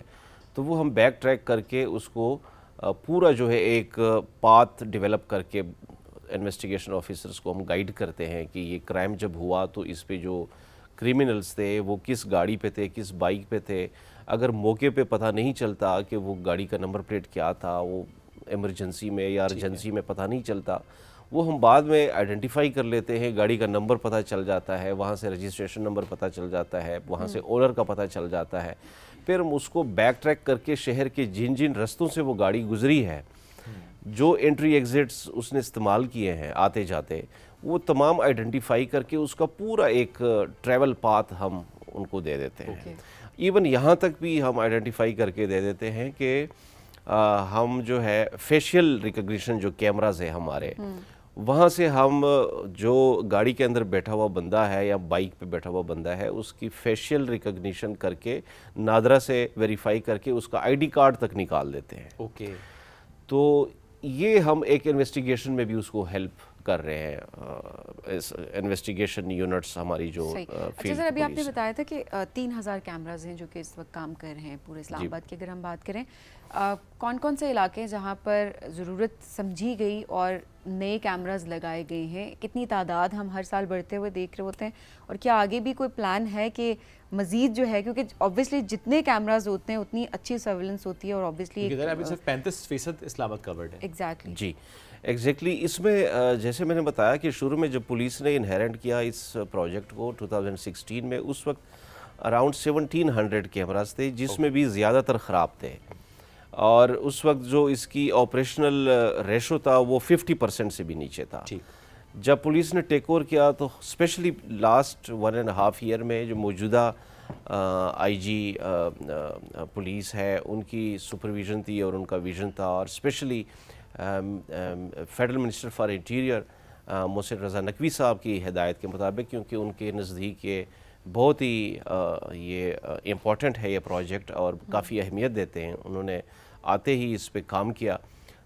تو وہ ہم بیک ٹریک کر کے اس کو پورا جو ہے ایک پاتھ ڈیولپ کر کے انویسٹیگیشن آفیسرز کو ہم گائیڈ کرتے ہیں کہ یہ کرائم جب ہوا تو اس پہ جو کریمنلز تھے وہ کس گاڑی پہ تھے, کس بائک پہ تھے. اگر موقع پہ پتہ نہیں چلتا کہ وہ گاڑی کا نمبر پلیٹ کیا تھا, وہ ایمرجنسی میں یا ارجنسی میں پتہ نہیں چلتا, وہ ہم بعد میں آئیڈینٹیفائی کر لیتے ہیں, گاڑی کا نمبر پتہ چل جاتا ہے, وہاں سے رجسٹریشن نمبر پتہ چل جاتا ہے, وہاں سے اونر کا پتہ چل جاتا ہے. پھر ہم اس کو بیک ٹریک کر کے شہر کے جن جن رستوں سے وہ گاڑی گزری ہے, جو انٹری ایگزٹس اس نے استعمال کیے ہیں آتے جاتے, وہ تمام آئیڈینٹیفائی کر کے اس کا پورا ایک ٹریول پاتھ ہم ان کو دے دیتے ہیں. ایون یہاں تک بھی ہم آئیڈینٹیفائی کر کے دے دیتے ہیں کہ ہم جو ہے فیشیل ریکگنیشن جو کیمراز ہیں ہمارے, وہاں سے ہم جو گاڑی کے اندر بیٹھا ہوا بندہ ہے یا بائک پہ بیٹھا ہوا بندہ ہے اس کی فیشیل ریکگنیشن کر کے نادرا سے ویریفائی کر کے اس کا آئی ڈی کارڈ تک نکال دیتے ہیں. تو یہ ہم ایک انویسٹیگیشن میں بھی اس کو ہیلپ کر رہے ہیں, انویسٹیگیشن یونٹس ہماری جو اچھا سر, ابھی آپ نے بتایا تھا کہ 3000 کیمراز ہیں جو کہ اس وقت کام کر رہے ہیں پورے اسلام آباد کی. اگر ہم بات کریں کون کون سے علاقے ہیں جہاں پر ضرورت سمجھی گئی اور نئے کیمراز لگائے گئے ہیں, کتنی تعداد ہم ہر سال بڑھتے ہوئے دیکھ رہے ہوتے ہیں, اور کیا آگے بھی کوئی پلان ہے کہ مزید جو ہے, کیونکہ آبویسلی جتنے کیمراز ہوتے ہیں اتنی اچھی سرویلنس ہوتی ہے, اور آبویسلی ابھی صرف 35% اسلام آباد کورڈ ہے. ایگزیکٹلی جی ایگزیکٹلی. اس میں جیسے میں نے بتایا کہ شروع میں جب پولیس نے انہیرنٹ کیا اس پروجیکٹ کو 2016 میں, اس وقت اراؤنڈ 1700 کیمراز تھے جس میں بھی زیادہ تر خراب تھے, اور اس وقت جو اس کی آپریشنل ریشو تھا وہ 50% سے بھی نیچے تھا. جب پولیس نے ٹیک اوور کیا تو اسپیشلی لاسٹ 1.5 ایئر میں جو موجودہ آئی جی پولیس ہے ان کی سپرویژن تھی اور ان کا ویژن تھا, اور specially federal minister for interior Mohsin Raza Naqvi صاحب کی ہدایت کے مطابق, کیونکہ ان کے نزدیک یہ بہت ہی یہ امپورٹنٹ ہے یہ پروجیکٹ اور کافی اہمیت دیتے ہیں, انہوں نے آتے ہی اس پہ کام کیا.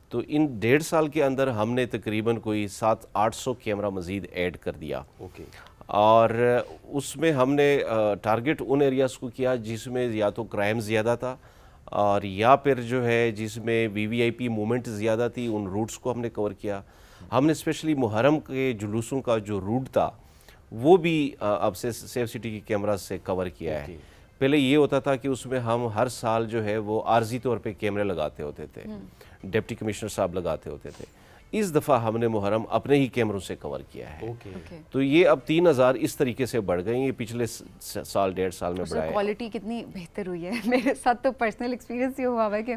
تو ان 1.5 سال کے اندر ہم نے تقریباً کوئی 700-800 کیمرہ مزید ایڈ کر دیا, اور اس میں ہم نے ٹارگٹ ان ایریاز کو کیا جس میں یا تو کرائم زیادہ تھا اور یا پھر جو ہے جس میں وی وی آئی پی موومنٹ زیادہ تھی, ان روٹس کو ہم نے کور کیا. ہم نے اسپیشلی محرم کے جلوسوں کا جو روٹ تھا وہ بھی اب سے سیف سٹی کی کیمراز سے کور کیا ہے. پہلے یہ ہوتا تھا کہ اس میں ہم ہر سال جو ہے وہ عارضی طور پہ کیمرے لگاتے ہوتے تھے, ڈپٹی کمشنر صاحب لگاتے ہوتے تھے. اس دفعہ ہم نے محرم اپنے ہی کیمروں سے کور کیا ہے. تو یہ اب 3000 اس طریقے سے بڑھ گئیں, یہ پچھلے سال 1.5 سال میں بڑھا ہے. کوالٹی کتنی بہتر ہوئی ہے. میرے ساتھ تو پرسنل ایکسپیرینس یہ ہوا ہے کہ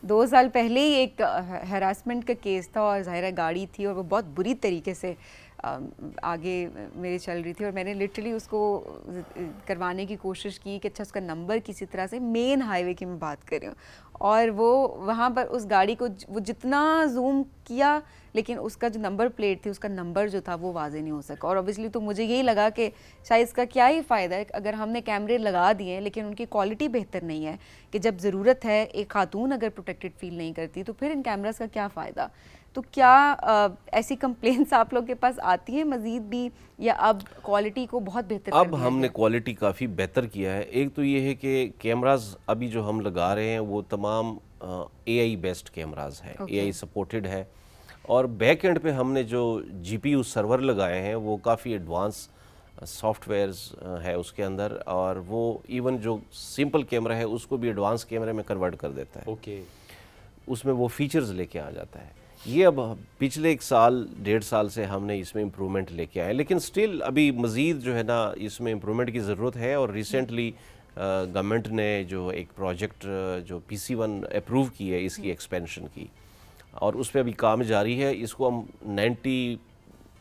2 سال پہلے ہی ایک ہراسمنٹ کا کیس تھا, اور ظاہرہ گاڑی تھی اور وہ بہت بری طریقے سے آگے میرے چل رہی تھی, اور میں نے لٹرلی اس کو کروانے کی کوشش کی کہ اچھا اس کا نمبر کسی طرح سے, مین ہائی وے کی میں بات کر رہی ہوں, اور وہ وہاں پر اس گاڑی کو وہ جتنا زوم کیا لیکن اس کا جو نمبر پلیٹ تھی اس کا نمبر جو تھا وہ واضح نہیں ہو سکا. اور اوبیسلی تو مجھے یہی لگا کہ شاید اس کا کیا ہی فائدہ ہے اگر ہم نے کیمرے لگا دیے ہیں لیکن ان کی کوالٹی بہتر نہیں ہے, کہ جب ضرورت ہے ایک خاتون اگر پروٹیکٹڈ فیل نہیں کرتی تو پھر ان کیمراز کا کیا فائدہ. تو کیا ایسی کمپلینس آپ لوگ کے پاس آتی ہیں مزید بھی, یا اب کوالٹی کو بہت بہتر کر دیا اب ہم نے کوالٹی کافی بہتر کیا ہے. ایک تو یہ ہے کہ کیمراز ابھی جو ہم لگا رہے ہیں وہ تمام اے آئی بیسڈ کیمراز ہیں, اے آئی سپورٹڈ ہے, اور بیک اینڈ پہ ہم نے جو جی پی یو سرور لگائے ہیں وہ کافی ایڈوانس سافٹ ویئرز ہے اس کے اندر, اور وہ ایون جو سمپل کیمرہ ہے اس کو بھی ایڈوانس کیمرے میں کنورٹ کر دیتا ہے. اس میں وہ فیچرز لے کے آ جاتا ہے. یہ اب پچھلے 1 سال 1.5 سال سے ہم نے اس میں امپرومنٹ لے کے آئے, لیکن سٹل ابھی مزید جو ہے نا اس میں امپرومنٹ کی ضرورت ہے. اور ریسنٹلی گورنمنٹ نے جو ایک پروجیکٹ جو PC1 اپروو کی ہے اس کی ایکسپینشن کی, اور اس پہ ابھی کام جاری ہے. اس کو ہم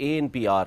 ANPR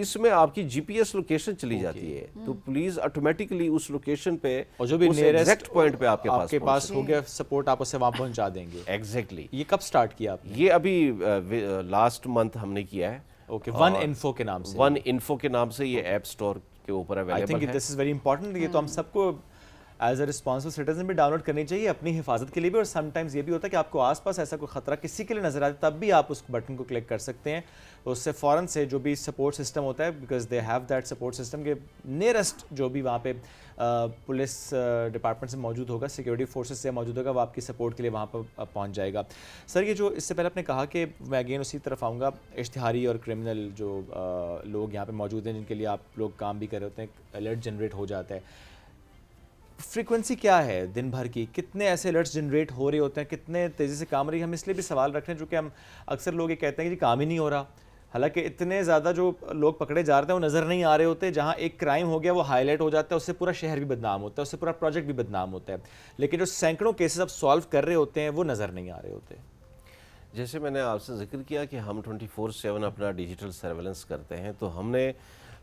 اس میں آپ کی جی پی ایس لوکیشن چلی جاتی ہے تو پولیس آٹومیٹکلی اس لوکیشن پہ اور جو بھی اس نیئرسٹ ایگزیکٹ پوائنٹ پہ آپ کے پاس ہو گیا سپورٹ آپ اسے وہاں پہنچا دیں گے. ایگزیکٹلی. یہ کب سٹارٹ کیا آپ نے؟ یہ ابھی لاسٹ منتھ ہم نے کیا ہے. اوکے, ون انفو کے نام سے. ون انفو کے نام سے یہ ایپ سٹور کے اوپر آئی اویلیبل تھنک ہے. دس از ویری امپورٹنٹ. یہ تو ہم سب کو ایز اے رسپانسبل سٹیزن بھی ڈاؤن لوڈ کرنی چاہیے اپنی حفاظت کے لیے بھی. اور سم ٹائمز یہ بھی ہوتا ہے کہ آپ کو آس پاس ایسا کوئی خطرہ کسی کے لیے نظر آتا ہے تب بھی آپ اس بٹن کو کلک کر سکتے ہیں. اس سے فوراً سے جو بھی سپورٹ سسٹم ہوتا ہے, because they have that support system, کے نیئرسٹ جو بھی وہاں پہ پولیس ڈپارٹمنٹ سے موجود ہوگا, سیکورٹی فورسز سے موجود ہوگا, وہ آپ کی سپورٹ کے لیے وہاں پر پہنچ جائے گا. سر یہ جو اس سے پہلے آپ نے کہا کہ میں اگین اسی طرف آؤں گا, اشتہاری اور کرمنل جو لوگ یہاں پہ موجود ہیں جن کے لیے آپ لوگ کام بھی کر رہے ہوتے ہیں, الرٹ جنریٹ ہو جاتا ہے. فریکوینسی کیا ہے دن بھر کی؟ کتنے ایسے الرٹس جنریٹ ہو رہے ہوتے ہیں, کتنے تیزی سے کام رہی ہے؟ ہم اس لیے بھی سوال رکھ رہے ہیں چونکہ ہم اکثر لوگ یہ کہتے ہیں کہ جی کام ہی نہیں ہو رہا, حالانکہ اتنے زیادہ جو لوگ پکڑے جا رہے ہیں وہ نظر نہیں آ رہے ہوتے. جہاں ایک کرائم ہو گیا وہ ہائی لائٹ ہو جاتا ہے, اس سے پورا شہر بھی بدنام ہوتا ہے, اس سے پورا پروجیکٹ بھی بدنام ہوتا ہے, لیکن جو سینکڑوں کیسز اب سالو کر رہے ہوتے ہیں وہ نظر نہیں آ رہے ہوتے. جیسے میں نے آپ سے ذکر کیا کہ ہم 24/7 اپنا ڈیجیٹل سرویلنس کرتے ہیں, تو ہم نے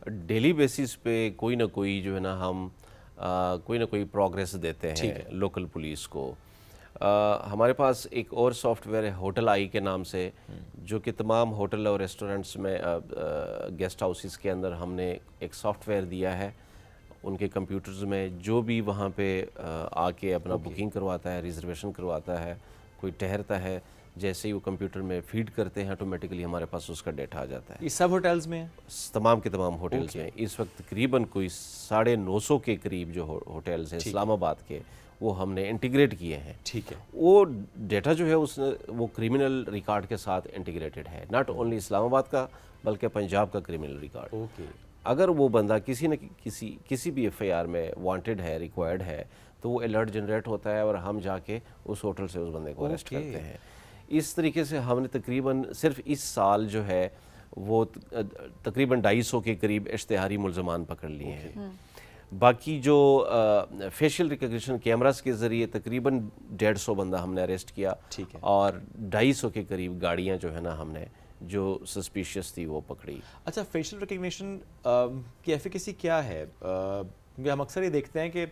ڈیلی بیسس پہ کوئی نہ کوئی جو ہے نا ہم کوئی نہ کوئی پروگریس دیتے ہیں لوکل پولیس کو. ہمارے پاس ایک اور سافٹ ویئر ہے ہوٹل آئی کے نام سے, جو کہ تمام ہوٹل اور ریسٹورنٹس میں گیسٹ ہاؤسز کے اندر ہم نے ایک سافٹ ویئر دیا ہے. ان کے کمپیوٹرز میں جو بھی وہاں پہ آ کے اپنا بکنگ کرواتا ہے, ریزرویشن کرواتا ہے, کوئی ٹھہرتا ہے, جیسے ہی وہ کمپیوٹر میں فیڈ کرتے ہیں آٹومیٹکلی ہمارے پاس اس کا ڈیٹا آ جاتا ہے. یہ سب ہوٹلز میں ہیں؟ تمام کے تمام ہوٹلز میں اس وقت تقریباً کوئی 950 کے قریب جو ہوٹلز ہیں اسلام آباد کے, وہ ہم نے انٹیگریٹ کیے ہیں. ٹھیک ہے. وہ ڈیٹا جو ہے وہ کرمنل ریکارڈ کے ساتھ انٹیگریٹڈ ہے, ناٹ اونلی اسلام آباد کا بلکہ پنجاب کا کرمنل ریکارڈ. اوکے. اگر وہ بندہ کسی نہ کسی بھی ایف آئی آر میں وانٹڈ ہے, ریکوائرڈ ہے, تو وہ الرٹ جنریٹ ہوتا ہے اور ہم جا کے اس ہوٹل سے اس بندے کو اریسٹ کرتے ہیں. اس طریقے سے ہم نے تقریباً صرف اس سال جو ہے وہ تقریباً 250 کے قریب اشتہاری ملزمان پکڑ لیے ہیں. باقی جو فیشل ریکگنیشن کیمراز کے ذریعے تقریباً 150 بندہ ہم نے اریسٹ کیا, اور 250 کے قریب گاڑیاں جو ہے نا ہم نے جو سسپیشیس تھی وہ پکڑی. اچھا, فیشل ریکگنیشن کی ایفیکیسی کیا ہے؟ کیونکہ ہم اکثر یہ دیکھتے ہیں کہ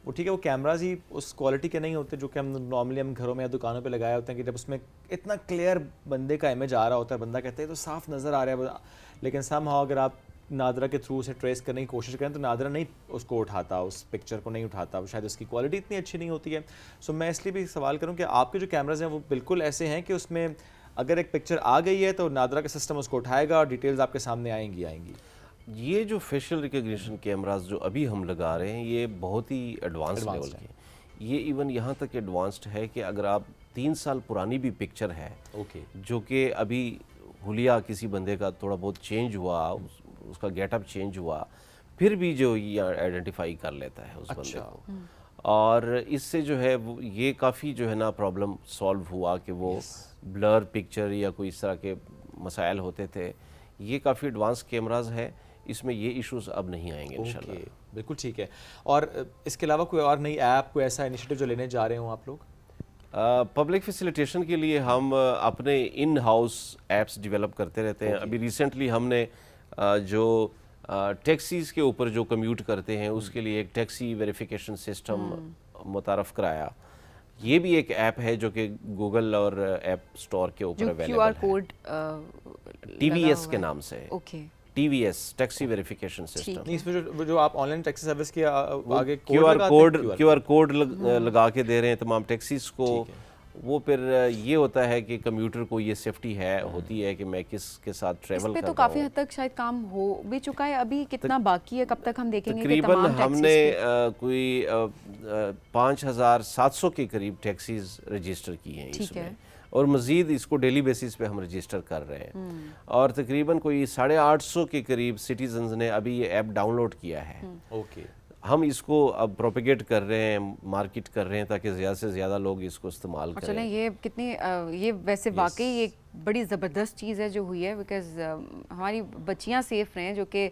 وہ ٹھیک ہے وہ کیمراز ہی اس کوالٹی کے نہیں ہوتے جو کہ ہم نارملی ہم گھروں میں یا دکانوں پہ لگائے ہوتے ہیں, کہ جب اس میں اتنا کلیئر بندے کا امیج آ رہا ہوتا ہے, بندہ کہتا ہے تو صاف نظر آ رہا ہے, لیکن سم ہاؤ اگر آپ نادرا کے تھرو اسے ٹریس کرنے کی کوشش کریں تو نادرا نہیں اس کو اٹھاتا, اس پکچر کو نہیں اٹھاتا, شاید اس کی کوالٹی اتنی اچھی نہیں ہوتی ہے. سو میں اس لیے بھی سوال کروں کہ آپ کے جو کیمراز ہیں وہ بالکل ایسے ہیں کہ اس میں اگر ایک پکچر آ گئی ہے تو نادرا کا سسٹم اس کو اٹھائے گا اور ڈیٹیلز آپ کے سامنے آئیں گی. یہ جو فیشل ریکگنیشن کیمراز جو ابھی ہم لگا رہے ہیں یہ بہت ہی ایڈوانس لیول کے ہیں. یہ ایون یہاں تک ایڈوانسڈ ہے کہ اگر آپ 3 سال پرانی بھی پکچر ہے جو کہ ابھی حلیہ کسی بندے کا تھوڑا بہت چینج ہوا, اس کا گیٹ اپ چینج ہوا, پھر بھی جو یہ آئیڈینٹیفائی کر لیتا ہے اس بندے کو. اور اس سے جو ہے یہ کافی جو ہے نا پرابلم سالو ہوا کہ وہ بلر پکچر یا کوئی اس طرح کے مسائل ہوتے تھے. یہ کافی ایڈوانس کیمراز ہے, اس میں یہ ایشوز اب نہیں آئیں گے انشاءاللہ. بالکل ٹھیک ہے. اور اس کے علاوہ کوئی اور نئی ایپ, کوئی ایسا انیشیٹو جو لینے جا رہے ہوں آپ لوگ؟ پبلک فیسیلیٹیشن کے لیے ہم اپنے ان ہاؤس ایپس ڈیولپ کرتے رہتے ہیں. ابھی ریسنٹلی ہم نے جو ٹیکسیز کے اوپر جو کمیوٹ کرتے ہیں اس کے لیے ایک ٹیکسی ویریفیکیشن سسٹم متعارف کرایا. یہ بھی ایک ایپ ہے جو کہ گوگل اور ایپ سٹور کے اوپر اویلیبل ہے, کوڈ ٹی وی ایس کے نام سے. T V S taxi verification system. اس میں جو آپ آن لائن ٹیکسی سروس کے آگے کیو آر کوڈ لگا کے دے رہے ہیں تمام ٹیکسیز کو. وہ پھر یہ ہوتا ہے کہ کمیوٹر کو یہ سیفٹی ہوتی ہے کہ میں کس کے ساتھ ٹریول کر رہا ہوں. اس پہ تو کافی حد تک شاید کام ہو بھی چکا ہے, ابھی کتنا باقی ہے, کب تک ہم دیکھیں گے کہ تمام تقریباً ہم نے کوئی 5700 کے قریب ٹیکسیز رجسٹر کی ہیں اس میں, اور مزید اس کو ڈیلی بیسس پہ ہم رجسٹر کر رہے ہیں. اور تقریباً کوئی 850 کے قریب سٹیزنز نے ابھی یہ ایپ ڈاؤن لوڈ کیا ہے. ہم اس کو اب پروپیگیٹ کر رہے ہیں, مارکیٹ کر رہے ہیں تاکہ زیادہ سے زیادہ لوگ اس کو استعمال کریں. چلیں یہ کتنی یہ ویسے واقعی ایک بڑی زبردست چیز ہے جو ہوئی ہے, بیکاز ہماری بچیاں سیف رہیں جو کہ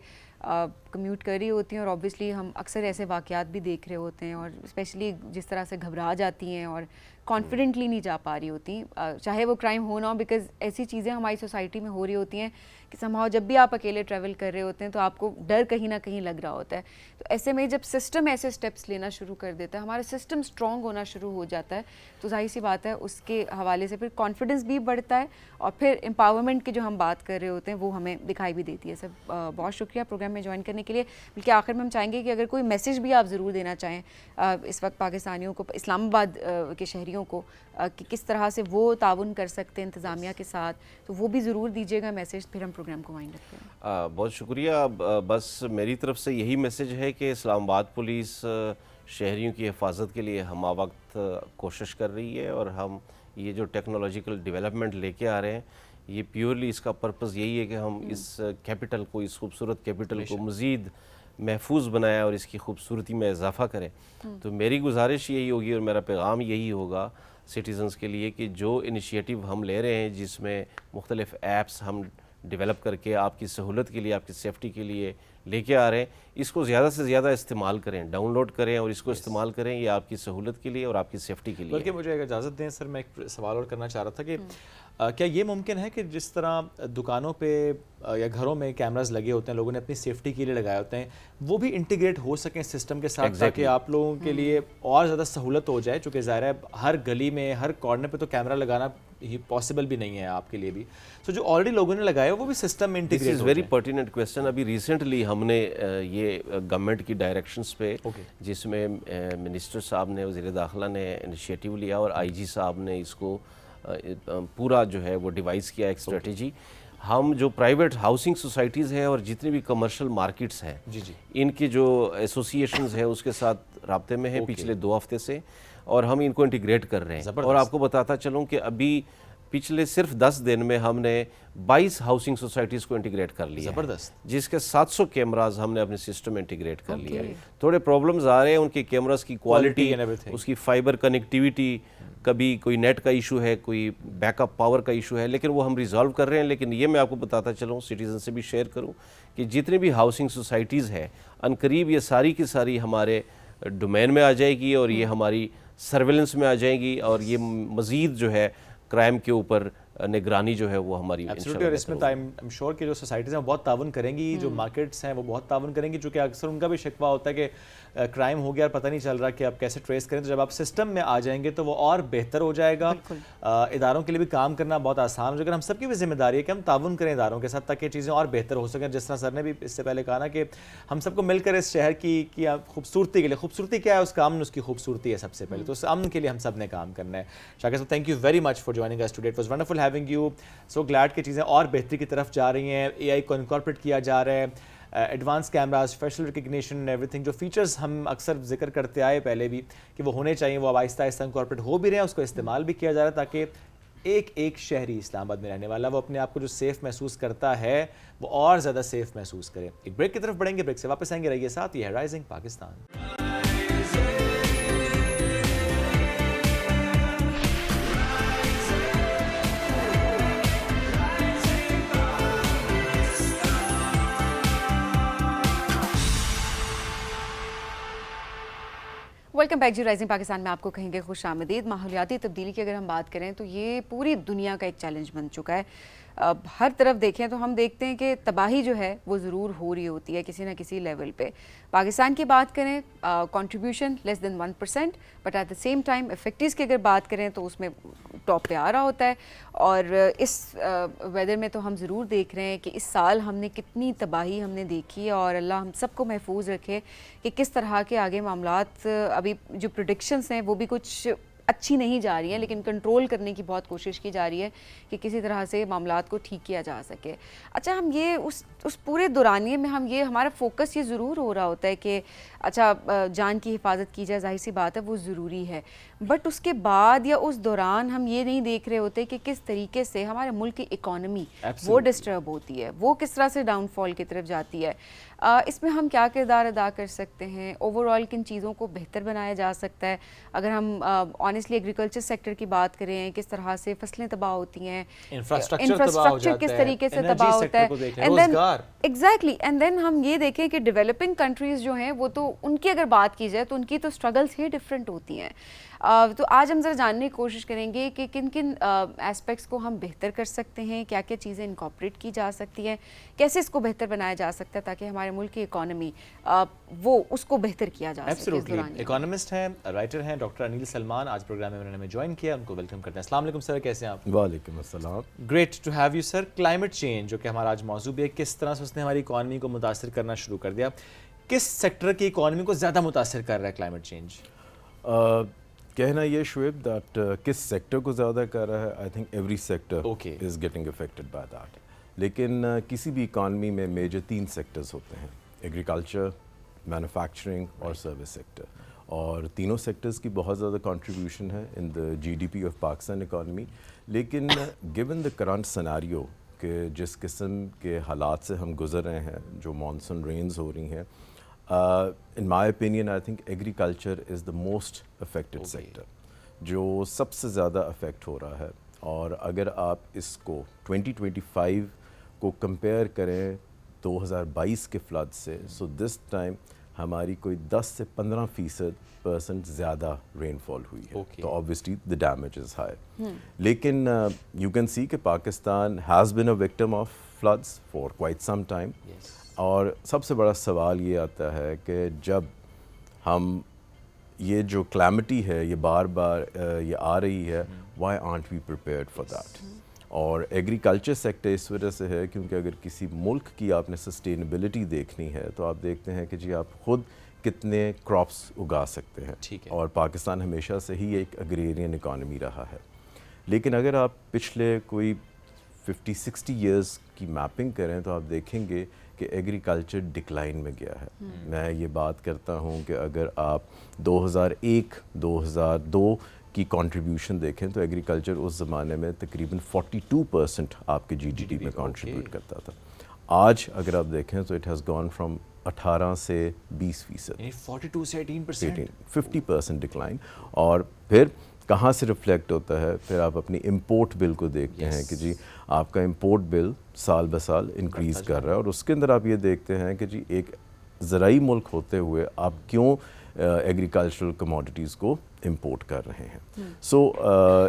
کمیوٹ کر رہی ہوتی ہیں اور آبویسلی ہم اکثر ایسے واقعات بھی دیکھ رہے ہوتے ہیں اور اسپیشلی جس طرح سے گھبرا جاتی ہیں اور کانفیڈنٹلی نہیں جا پا رہی ہوتی، چاہے وہ کرائم ہو نہ ہو، بیکاز ایسی چیزیں ہماری سوسائٹی میں ہو رہی ہوتی ہیں کہ سمہاؤ جب بھی آپ اکیلے ٹریول کر رہے ہوتے ہیں تو آپ کو ڈر کہیں نہ کہیں لگ رہا ہوتا ہے. تو ایسے میں جب سسٹم ایسے اسٹیپس لینا شروع کر دیتا ہے، ہمارا سسٹم اسٹرانگ ہونا شروع ہو جاتا ہے، تو ظاہر سی بات ہے اس کے حوالے سے پھر کانفیڈنس بھی بڑھتا ہے اور پھر امپاورمنٹ کی جو ہم بات کر رہے ہوتے ہیں وہ ہمیں دکھائی بھی دیتی ہے. سب بہت شکریہ پروگرام میں جوائن کرنے کے لیے. بلکہ آخر میں ہم چاہیں گے کہ اگر کوئی میسیج بھی آپ ضرور دینا چاہیں اس وقت پاکستانیوں کو، اسلام آباد کے شہریوں کو، کہ کس طرح سے وہ تعاون کر سکتے ہیں انتظامیہ کے ساتھ، تو وہ بھی ضرور دیجیے گا میسیج، پھر ہم پروگرام کو وائنڈ اپ کریں. بہت شکریہ. بس میری طرف سے یہی میسیج ہے کہ اسلام آباد پولیس شہریوں کی حفاظت کے لیے ہمہ وقت کوشش کر رہی ہے، اور ہم یہ جو ٹیکنالوجیکل ڈیولپمنٹ لے کے آ رہے ہیں یہ پیورلی اس کا پرپز یہی ہے کہ ہم اس کیپٹل کو، اس خوبصورت کیپٹل کو مزید محفوظ بنائیں اور اس کی خوبصورتی میں اضافہ کریں. تو میری گزارش یہی ہوگی اور میرا پیغام یہی ہوگا سٹیزنز کے لیے کہ جو انیشیٹو ہم لے رہے ہیں، جس میں مختلف ایپس ہم ڈیولپ کر کے آپ کی سہولت کے لیے، آپ کی سیفٹی کے لیے لے کے آ رہے ہیں، اس کو زیادہ سے زیادہ استعمال کریں، ڈاؤن لوڈ کریں اور اس کو استعمال کریں. یہ آپ کی سہولت کے لیے اور آپ کی سیفٹی کے لیے. بلکہ مجھے اگر اجازت دیں سر، میں ایک سوال اور کرنا چاہ رہا تھا کہ کیا یہ ممکن ہے کہ جس طرح دکانوں پہ یا گھروں میں کیمراز لگے ہوتے ہیں، لوگوں نے اپنی سیفٹی کے لیے لگائے ہوتے ہیں، وہ بھی انٹیگریٹ ہو سکیں سسٹم کے ساتھ تاکہ آپ لوگوں کے لیے اور زیادہ سہولت ہو جائے؟ چونکہ ظاہر ہے ہر گلی میں، ہر کارنر پہ تو کیمرہ لگانا ہی پاسبل بھی نہیں ہے آپ کے لیے بھی. سو جو آلریڈی لوگوں نے لگایا وہ بھی سسٹم میں انٹیگریٹ ہو جائے. Very pertinent question. ابھی ریسنٹلی ہم نے یہ گورنمنٹ کی ڈائریکشنز پہ، جس میں منسٹر صاحب نے، وزیر داخلہ نے انیشیٹو لیا اور آئی جی صاحب نے اس کو پورا جو ہے وہ ڈیوائز کیا ایک اسٹریٹجی. ہم جو پرائیویٹ ہاؤسنگ سوسائٹیز ہیں اور جتنی بھی کمرشل مارکیٹس ہیں، ان کی جو ایسوسیشنز ہیں اس کے ساتھ رابطے میں ہیں پچھلے 2 ہفتے سے، اور ہم ان کو انٹیگریٹ کر رہے ہیں. اور آپ کو بتاتا چلوں کہ ابھی پچھلے صرف 10 دن میں ہم نے 22 ہاؤسنگ سوسائٹیز کو انٹیگریٹ کر لیا ہے، جس کے 700 کیمراز ہم نے اپنے سسٹم میں انٹیگریٹ کر لیا ہے. تھوڑے پرابلمز آ رہے ہیں ان کی کیمراز کی کوالٹی، اس کی فائبر کنیکٹیویٹی، کبھی کوئی نیٹ کا ایشو ہے، کوئی بیک اپ پاور کا ایشو ہے، لیکن وہ ہم ریزالو کر رہے ہیں. لیکن یہ میں آپ کو بتاتا چلوں، سٹیزن سے بھی شیئر کروں کہ جتنی بھی ہاؤسنگ سوسائٹیز ہیں عنقریب یہ ساری کی ساری ہمارے ڈومین میں آ جائے گی اور یہ ہماری سرویلنس میں آ جائیں گی، اور یہ مزید جو ہے کرائم کے اوپر نگرانی جو ہے وہ ہماری اور اس میں ایم شور کہ جو سوسائٹیز ہیں وہ بہت تعاون کریں گی، جو مارکیٹس ہیں وہ بہت تعاون کریں گی، چونکہ اکثر ان کا بھی شکوہ ہوتا ہے کہ کرائم ہو گیا اور پتہ نہیں چل رہا کہ آپ کیسے ٹریس کریں. تو جب آپ سسٹم میں آ جائیں گے تو وہ اور بہتر ہو جائے گا. اداروں کے لیے بھی کام کرنا بہت آسان ہو جائے گا. ہم سب کی بھی ذمہ داری ہے کہ ہم تعاون کریں اداروں کے ساتھ تاکہ چیزیں اور بہتر ہو سکیں. جس طرح سر نے بھی اس سے پہلے کہا نا کہ ہم سب کو مل کر اس شہر کی خوبصورتی کے لیے، خوبصورتی کیا ہے اس کا امن، اس کی خوبصورتی ہے سب سے پہلے، تو اس امن کے لیے ہم سب نے کام کرنا ہے. Shakir sahab thank you very much for joining us today. It was wonderful having you. So glad کہ چیزیں اور بہتری کی طرف جا رہی ہیں. اے آئی کو انکارپوریٹ کیا جا رہا ہے، advance cameras, facial recognition, every thing. جو فیچرز ہم اکثر ذکر کرتے آئے پہلے بھی کہ وہ ہونے چاہیے، وہ اب آہستہ آہستہ انکارپوریٹ ہو بھی رہے ہیں، اس کو استعمال بھی کیا جا رہا ہے تاکہ ایک شہری اسلام آباد میں رہنے والا وہ اپنے آپ کو جو سیف محسوس کرتا ہے وہ اور زیادہ سیف محسوس کرے. ایک بریک کی طرف بڑھیں گے، بریک سے واپس آئیں گے. رہیے ساتھ، یہ ہے رائزنگ پاکستان. ویلکم بیک جی. رائزنگ پاکستان میں آپ کو کہیں گے خوش آمدید. ماحولیاتی تبدیلی کی اگر ہم بات کریں تو یہ پوری دنیا کا ایک چیلنج بن چکا ہے. ہر طرف دیکھیں تو ہم دیکھتے ہیں کہ تباہی جو ہے وہ ضرور ہو رہی ہوتی ہے کسی نہ کسی لیول پہ. پاکستان کی بات کریں contribution less than 1%، but at the same time affectees کی اگر بات کریں تو اس میں ٹاپ پہ آ رہا ہوتا ہے. اور اس ویدر میں تو ہم ضرور دیکھ رہے ہیں کہ اس سال ہم نے کتنی تباہی ہم نے دیکھی ہے، اور اللہ ہم سب کو محفوظ رکھے کہ کس طرح کے آگے معاملات. ابھی جو پریڈکشنز ہیں وہ بھی کچھ اچھی نہیں جا رہی ہیں، لیکن کنٹرول کرنے کی بہت کوشش کی جا رہی ہے کہ کسی طرح سے معاملات کو ٹھیک کیا جا سکے. اچھا، ہم یہ اس پورے دورانیے میں ہمارا فوکس یہ ضرور ہو رہا ہوتا ہے کہ اچھا جان کی حفاظت کی جائے، ظاہر سی بات ہے وہ ضروری ہے، بٹ اس کے بعد یا اس دوران ہم یہ نہیں دیکھ رہے ہوتے کہ کس طریقے سے ہمارے ملک کی اکانومی وہ ڈسٹرب ہوتی ہے، وہ کس طرح سے ڈاؤن فال کی طرف جاتی ہے. اس میں ہم کیا کردار ادا کر سکتے ہیں، اوور آل کن چیزوں کو بہتر بنایا جا سکتا ہے. اگر ہم آنیسٹلی ایگریکلچر سیکٹر کی بات کریں, کس طرح سے فصلیں تباہ ہوتی ہیں, انفراسٹرکچر کس طریقے سے تباہ ہوتا ہے, ایگزیکٹلی. اینڈ دین ہم یہ دیکھیں کہ ڈیولپنگ کنٹریز جو ہیں وہ تو ان کی اگر بات کی جائے تو ان کی تو اسٹرگلس ہی ڈفرینٹ ہوتی ہیں. تو آج ہم ذرا جاننے کی کوشش کریں گے کہ کن کن اسپیکٹس کو ہم بہتر کر سکتے ہیں, کیا کیا چیزیں انکارپوریٹ کی جا سکتی ہیں, کیسے اس کو بہتر بنایا جا سکتا ہے تاکہ ہمارے ملک کی اکانومی وہ اس کو بہتر کیا جا سکے. اکانومسٹ ہیں, رائٹر ہیں ڈاکٹر انیل سلمان, آج پروگرام میں انہوں نے ہمیں جوائن کیا, ان کو ویلکم کرتے ہیں. السلام علیکم سر, کیسے ہیں آپ؟ وعلیکم السلام. Great to have you sir. Climate change جو کہ ہمارا آج موضوع بھی ہے, کس طرح سے اس نے ہماری اکانومی کو متاثر کرنا شروع کر دیا, کس سیکٹر کی اکانومی کو زیادہ متاثر کر رہا ہے کلائمیٹ چینج؟ کہنا یہ شعیب دیٹ کس سیکٹر کو زیادہ کر رہا ہے, I think every sector is getting affected by that. لیکن کسی بھی اکانومی میں میجر 3 سیکٹرز ہوتے ہیں, ایگریکلچر, مینوفیکچرنگ اور سروس سیکٹر, اور تینوں سیکٹرز کی بہت زیادہ کنٹریبیوشن ہے in the G D P of Pakistan economy. لیکن گیون دا کرنٹ سیناریو کہ جس قسم کے حالات سے ہم گزر رہے ہیں, جو مانسون رینز ہو رہی ہیں, in my opinion I think agriculture is the most affected sector, جو سب سے زیادہ افیکٹ ہو رہا ہے. اور اگر آپ اس کو 2025 کو کمپیئر کریں 2022 کے فلڈ سے, سو دس ٹائم ہماری کوئی 10 سے 15% زیادہ رین فال ہوئی ہے, تو obviously the damage is high. لیکن you can see کہ Pakistan has been a victim of floods for quite some time. اور سب سے بڑا سوال یہ آتا ہے کہ جب ہم یہ جو کلیمٹی ہے یہ بار بار یہ آ رہی ہے, why aren't we prepared for that? اور ایگریکلچر سیکٹر اس وجہ سے ہے کیونکہ اگر کسی ملک کی آپ نے سسٹینیبلٹی دیکھنی ہے تو آپ دیکھتے ہیں کہ جی آپ خود کتنے کراپس اگا سکتے ہیں, اور پاکستان ہمیشہ سے ہی ایک اگریرین اکانومی رہا ہے. لیکن اگر آپ پچھلے کوئی 50-60 ایئرس کی میپنگ کریں تو آپ دیکھیں گے کہ ایگریکلچر ڈکلائن میں گیا ہے. میں یہ بات کرتا ہوں کہ اگر آپ 2001-2002 کی کنٹریبیوشن دیکھیں تو ایگریکلچر اس زمانے میں تقریباً 42% آپ کے جی ڈی پی میں کنٹریبیوٹ کرتا تھا. آج اگر آپ دیکھیں تو اٹ ہیز گون فرام 18 سے 20%, 42 سے 18%, 50% ڈکلائن. اور پھر کہاں سے ریفلیکٹ ہوتا ہے, پھر آپ اپنی امپورٹ بل کو دیکھتے ہیں کہ جی آپ کا امپورٹ بل سال بہ سال انکریز کر رہا ہے, اور اس کے اندر آپ یہ دیکھتے ہیں کہ جی ایک زرعی ملک ہوتے ہوئے آپ کیوں ایگریکلچرل کموڈیٹیز کو امپورٹ کر رہے ہیں. سو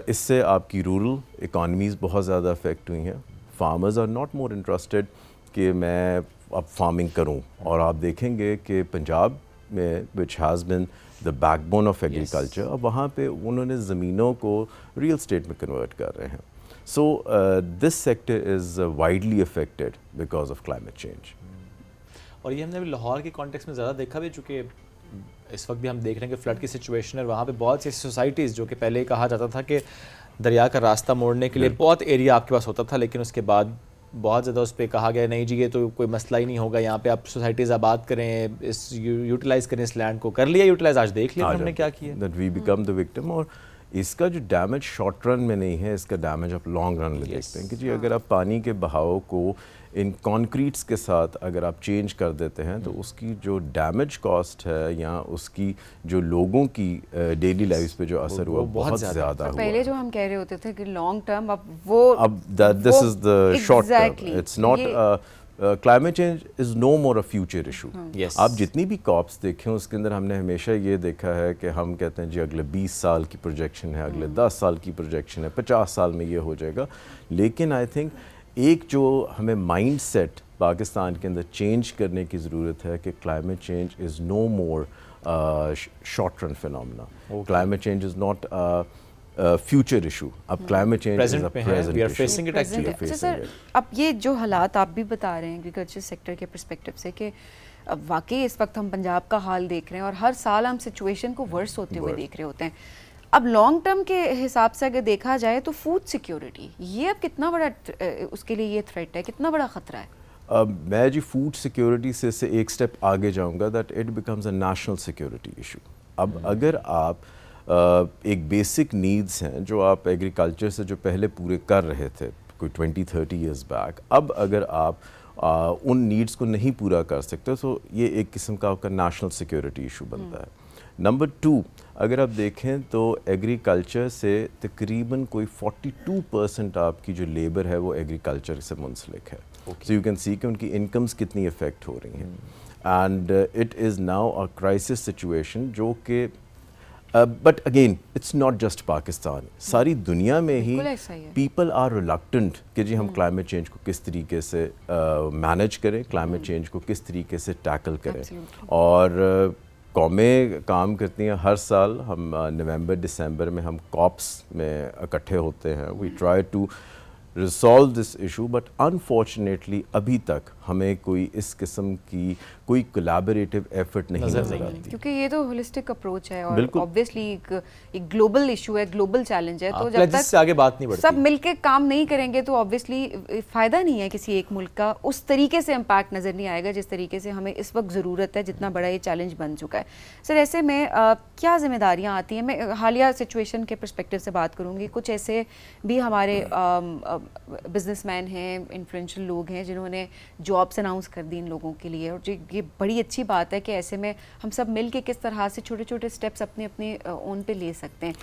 اس سے آپ کی رورل اکانومیز بہت زیادہ افیکٹ ہوئی ہیں. Farmers are not more interested کہ میں اب فارمنگ کروں, اور آپ دیکھیں گے کہ پنجاب میں which has been the back bone of agriculture, اب وہاں پہ انہوں نے زمینوں کو ریئل اسٹیٹ میں کنورٹ کر رہے ہیں. So this sector is widely affected because of climate change. اور یہ ہم نے لاہور کے کانٹیکس میں زیادہ دیکھا بھی, چونکہ اس وقت بھی ہم دیکھ رہے ہیں کہ فلڈ کی سچویشن ہے, وہاں پہ بہت سی سوسائٹیز جو کہ پہلے کہا جاتا تھا کہ دریا کا راستہ موڑنے کے لیے بہت ایریا آپ کے پاس ہوتا تھا, لیکن اس کے بعد بہت زیادہ اس پہ کہا گیا نہیں جی یہ تو کوئی مسئلہ ہی نہیں ہوگا, یہاں پہ آپ سوسائٹیز آباد کریں, اس یوٹیلائز کریں اس لینڈ کو. کر لیا یوٹیلائز, آج دیکھ لیا ہم نے کیا کیا, that we became the victim. اور اس کا جو ڈیمیج شارٹ رن میں نہیں ہے, اس کا ڈیمیج آپ لانگ رن میں دیکھتے ہیں کہ جی اگر آپ پانی کے بہاؤ کو ان کانکریٹس کے ساتھ اگر آپ چینج کر دیتے ہیں تو اس کی جو ڈیمیج کاسٹ ہے یا اس کی جو لوگوں کی ڈیلی لائف پہ جو اثر ہوا بہت زیادہ ہوا. پہلے جو ہم کہہ رہے ہوتے تھے کہ لانگ ٹرم, اب this is the short term, it's not climate change is no more a future issue. آپ جتنی بھی کاپس دیکھیں اس کے اندر ہم نے ہمیشہ یہ دیکھا ہے کہ ہم کہتے ہیں جی اگلے 20 سال کی پروجیکشن ہے, اگلے 10 سال کی پروجیکشن ہے, 50 سال میں یہ ہو جائے گا. لیکن آئی تھنک ایک جو ہمیں مائنڈ سیٹ پاکستان کے اندر چینج کرنے کی ضرورت ہے کہ climate change is no more short run phenomena. Climate change is not future issue. اب climate change is a present issue. Sir اب یہ جو حالات آپ بھی بتا رہے ہیں ایگریکلچر سیکٹر کے پرسپیکٹو سے کہ واقعی اس وقت ہم پنجاب کا حال دیکھ رہے ہیں اور ہر سال ہم سچویشن کو ورس ہوتے ہوئے دیکھ رہے ہوتے ہیں. اب لانگ ٹرم کے حساب سے اگر دیکھا جائے تو فوڈ سیکیورٹی یہ اب کتنا بڑا اس کے لیے یہ تھریٹ ہے, کتنا بڑا خطرہ ہے؟ میں جی فوڈ سیکیورٹی سے ایک سٹیپ آگے جاؤں گا, that it becomes a national security issue. اب اگر آپ ایک بیسک نیڈز ہیں جو آپ ایگریکلچر سے جو پہلے پورے کر رہے تھے کوئی 20-30 ایئرز بیک, اب اگر آپ ان نیڈز کو نہیں پورا کر سکتے تو یہ ایک قسم کا آپ کا نیشنل سیکیورٹی ایشو بنتا ہے. نمبر 2 اگر آپ دیکھیں تو ایگریکلچر سے تقریباً کوئی 42% آپ کی جو لیبر ہے وہ ایگریکلچر سے منسلک ہے. سو یو کین سی کہ ان کی انکمز کتنی افیکٹ ہو رہی ہیں. And it is now a crisis situation جو کہ but again it's not just Pakistan, ساری دنیا میں ہی پیپل آر ریلکٹنٹ کہ جی ہم کلائمیٹ چینج کو کس طریقے سے مینیج کریں, کلائمیٹ چینج کو کس طریقے سے ٹیکل کریں. اور قومیں کام کرتی ہیں, ہر سال ہم نومبر دسمبر میں ہم کاپس میں اکٹھے ہوتے ہیں. We try to resolve this issue, but unfortunately ابھی تک ہمیں کوئی اس قسم کی کوئی کولیبریٹو ایفرٹ نہیں نظر آتی, کیونکہ یہ تو ہولسٹک اپروچ ہے اور اوبویسلی ایک گلوبل ایشو ہے, گلوبل چیلنج ہے. تو جب تک آگے بات نہیں بڑھتی, سب مل کے کام نہیں کریں گے تو اوبویسلی فائدہ نہیں ہے کسی ایک ملک کا, اس طریقے سے امپیکٹ نظر نہیں آئے گا جس طریقے سے ہمیں اس وقت ضرورت ہے, جتنا بڑا یہ چیلنج بن چکا ہے. سر ایسے میں کیا ذمہ داریاں آتی ہیں؟ میں حالیہ سچویشن کے پرسپیکٹیو سے بات کروں گی. کچھ ایسے بھی ہمارے بزنس مین ہیں, انفلوئنشل لوگ ہیں جنہوں نے جابس اناؤنس کر دی ان لوگوں کے لیے, اور یہ بڑی اچھی بات ہے کہ ایسے میں ہم سب مل کے کس طرح سے چھوٹے چھوٹے اسٹیپس اپنے اپنے اون پہ لے سکتے ہیں.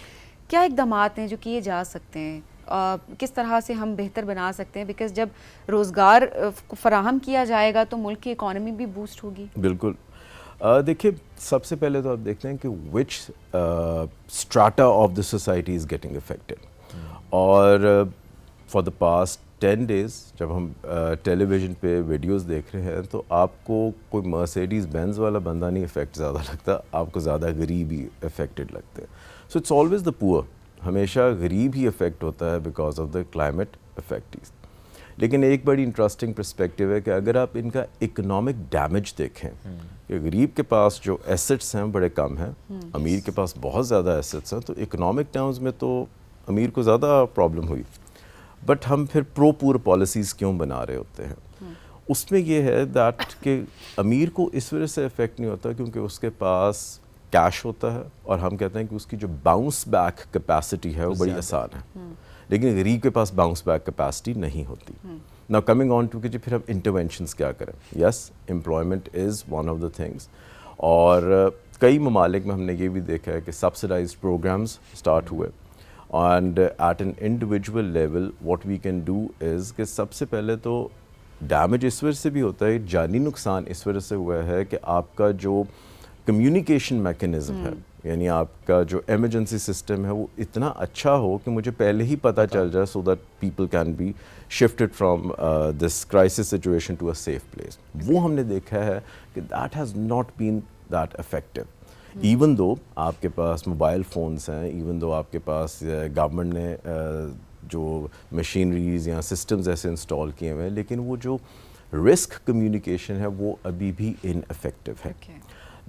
کیا اقدامات ہیں جو کیے جا سکتے ہیں, کس طرح سے ہم بہتر بنا سکتے ہیں؟ بیکاز جب روزگار فراہم کیا جائے گا تو ملک کی اکانومی بھی بوسٹ ہوگی. بالکل. دیکھیے سب سے پہلے تو آپ دیکھتے ہیں کہ which strata of the society is getting affected. اور فار دا پاسٹ 10 days جب ہم ٹیلی ویژن پہ ویڈیوز دیکھ رہے ہیں تو آپ کو کوئی مرسیڈیز بینز والا بندہ نہیں افیکٹ زیادہ لگتا, آپ کو زیادہ غریب ہی افیکٹڈ لگتے ہیں. سو اٹس آلویز دا پور, ہمیشہ غریب ہی افیکٹ ہوتا ہے because of the climate effects. لیکن ایک بڑی انٹرسٹنگ پرسپیکٹیو ہے کہ اگر آپ ان کا اکنامک ڈیمیج دیکھیں کہ غریب کے پاس جو ایسٹس ہیں بڑے کم ہیں, امیر کے پاس بہت زیادہ ایسٹس ہیں, تو اکنامک ٹرمز میں تو امیر کو زیادہ پرابلم ہوئی. بٹ ہم پھر پور پالیسیز کیوں بنا رہے ہوتے ہیں؟ اس میں یہ ہے دیٹ کہ امیر کو اس وجہ سے افیکٹ نہیں ہوتا کیونکہ اس کے پاس کیش ہوتا ہے, اور ہم کہتے ہیں کہ اس کی جو باؤنس بیک کیپیسٹی ہے وہ بڑی آسان ہے. لیکن غریب کے پاس باؤنس بیک کیپیسٹی نہیں ہوتی. نا کمنگ آن ٹو کہ جی پھر ہم انٹرونشنس کیا کریں. Yes, employment is one of the things, اور کئی ممالک میں ہم نے یہ بھی دیکھا ہے کہ سبسڈائزڈ پروگرامز اسٹارٹ ہوئے. And at an individual level what we can do is کہ سب سے پہلے تو ڈیمیج اس وجہ سے بھی ہوتا ہے, جانی نقصان اس وجہ سے ہوا ہے کہ آپ کا جو کمیونیکیشن میکینزم ہے, یعنی آپ کا جو ایمرجنسی سسٹم ہے وہ اتنا اچھا ہو کہ مجھے پہلے ہی پتہ چل جائے, so that people can be shifted from this crisis situation to a safe place. وہ ہم نے دیکھا ہے کہ that has not been that effective. Even though آپ کے پاس موبائل فونس ہیں, ایون دو آپ کے پاس گورنمنٹ نے جو مشینریز یا سسٹمز ایسے انسٹال کیے ہوئے ہیں, لیکن وہ جو رسک کمیونیکیشن ہے وہ ابھی بھی ان افیکٹو ہے.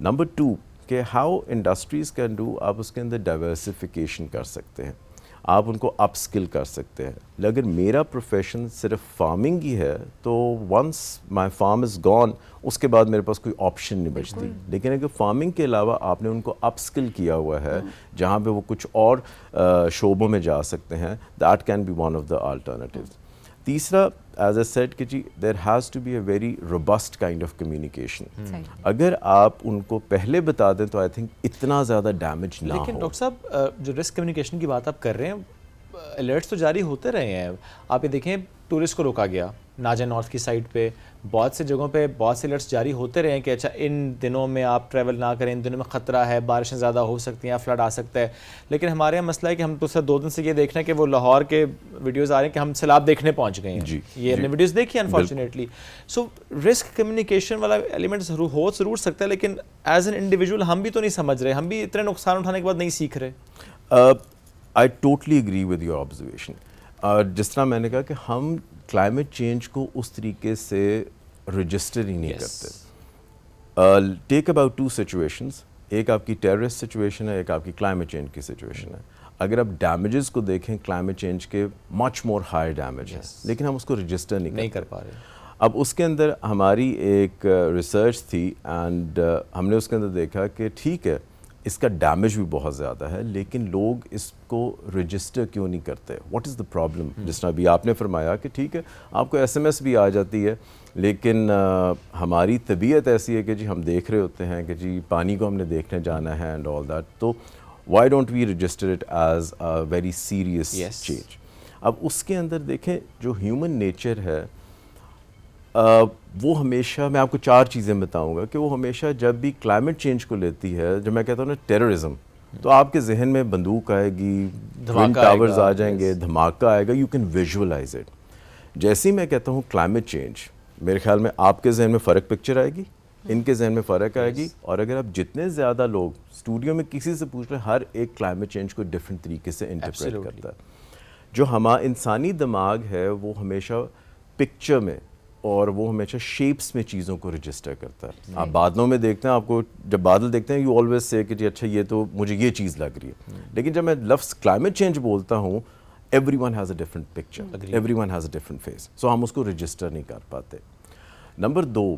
نمبر 2 کہ ہاؤ انڈسٹریز کین ڈو, آپ اس کے اندر ڈائیورسفیکیشن کر سکتے ہیں, آپ ان کو اپ اسکل کر سکتے ہیں. اگر میرا پروفیشن صرف فارمنگ ہی ہے تو once my form is gone, اس کے بعد میرے پاس کوئی آپشن نہیں بچتی. لیکن اگر فارمنگ کے علاوہ آپ نے ان کو اپ اسکل کیا ہوا ہے جہاں پہ وہ کچھ اور شعبوں میں جا سکتے ہیں, that can be one of the alternatives. تیسرا, ایز اے سیٹ کہ جی there has to be a very robust kind of communication. اگر آپ ان کو پہلے بتا دیں تو آئی تھنک اتنا زیادہ ڈیمیج نہ ہو. لیکن ڈاکٹر صاحب جو رسک کمیونیکیشن کی بات آپ کر رہے ہیں, الرٹس تو جاری ہوتے رہے ہیں. آپ یہ دیکھیں ٹورسٹ کو روکا گیا ناجا نارتھ کی سائٹ پہ, بہت سے جگہوں پہ بہت سے الرٹس جاری ہوتے رہے ہیں کہ اچھا ان دنوں میں آپ ٹریول نہ کریں, ان دنوں میں خطرہ ہے, بارشیں زیادہ ہو سکتی ہیں, فلڈ آ سکتا ہے. لیکن ہمارے یہاں مسئلہ ہے کہ ہم تو صرف 2 دن سے یہ دیکھ رہے ہیں کہ وہ لاہور کے ویڈیوز آ رہے ہیں کہ ہم سیلاب دیکھنے پہنچ گئے ہیں. یہ ہم نے ویڈیوز دیکھی انفارچونیٹلی. سو رسک کمیونیکیشن والا ایلیمنٹ ضرور سکتا ہے, لیکن ایز این انڈیویجول ہم بھی تو نہیں سمجھ رہے, ہم بھی اتنے نقصان اٹھانے کے بعد نہیں سیکھ رہے. I totally agree with your observation. جس طرح میں نے کہا کہ ہم کلائمیٹ چینج کو اس طریقے سے رجسٹر ہی نہیں کرتے. ٹیک اباؤٹ 2 سچویشنز, ایک آپ کی ٹیررسٹ سچویشن ہے, ایک آپ کی کلائمیٹ چینج کی سچویشن ہے. اگر آپ ڈیمیجز کو دیکھیں کلائمیٹ چینج کے مچ مور ہائی ڈیمیج ہیں, لیکن ہم اس کو رجسٹر نہیں کر پا رہے. اب اس کے اندر ہماری ایک ریسرچ تھی اینڈ ہم نے اس کے اندر دیکھا کہ ٹھیک ہے اس کا ڈیمیج بھی بہت زیادہ ہے, لیکن لوگ اس کو رجسٹر کیوں نہیں کرتے؟ What is the problem? جس طرح ابھی آپ نے فرمایا کہ ٹھیک ہے آپ کو SMS بھی آ جاتی ہے, لیکن ہماری طبیعت ایسی ہے کہ جی ہم دیکھ رہے ہوتے ہیں کہ جی پانی کو ہم نے دیکھنے جانا ہے اینڈ آل دیٹ, تو why don't we register it as a very serious change. اب اس کے اندر دیکھیں جو ہیومن نیچر ہے وہ ہمیشہ, میں آپ کو 4 چیزیں بتاؤں گا کہ وہ ہمیشہ جب بھی کلائمیٹ چینج کو لیتی ہے, جب میں کہتا ہوں نا ٹیررزم, تو آپ کے ذہن میں بندوق آئے گی, ٹوین ٹاورز آ جائیں گے, دھماکہ آئے گا, یو کین ویژولائز اٹ. جیسے ہی میں کہتا ہوں کلائمیٹ چینج, میرے خیال میں آپ کے ذہن میں فرق پکچر آئے گی, ان کے ذہن میں فرق آئے گی, اور اگر آپ جتنے زیادہ لوگ اسٹوڈیو میں کسی سے پوچھ رہے ہیں, ہر ایک کلائمیٹ چینج کو ڈفرینٹ طریقے سے انٹرپریٹ کرتا ہے. جو انسانی دماغ ہے وہ ہمیشہ پکچر میں اور وہ ہمیشہ شیپس میں چیزوں کو رجسٹر کرتا ہے. آپ بادلوں میں دیکھتے ہیں, آپ کو جب بادل دیکھتے ہیں یو آلویز سے کہ جی اچھا یہ تو مجھے یہ چیز لگ رہی ہے, لیکن جب میں لفظ کلائمیٹ چینج بولتا ہوں, every one has a different picture, every one has a different face, so ہم اس کو رجسٹر نہیں کر پاتے. نمبر 2,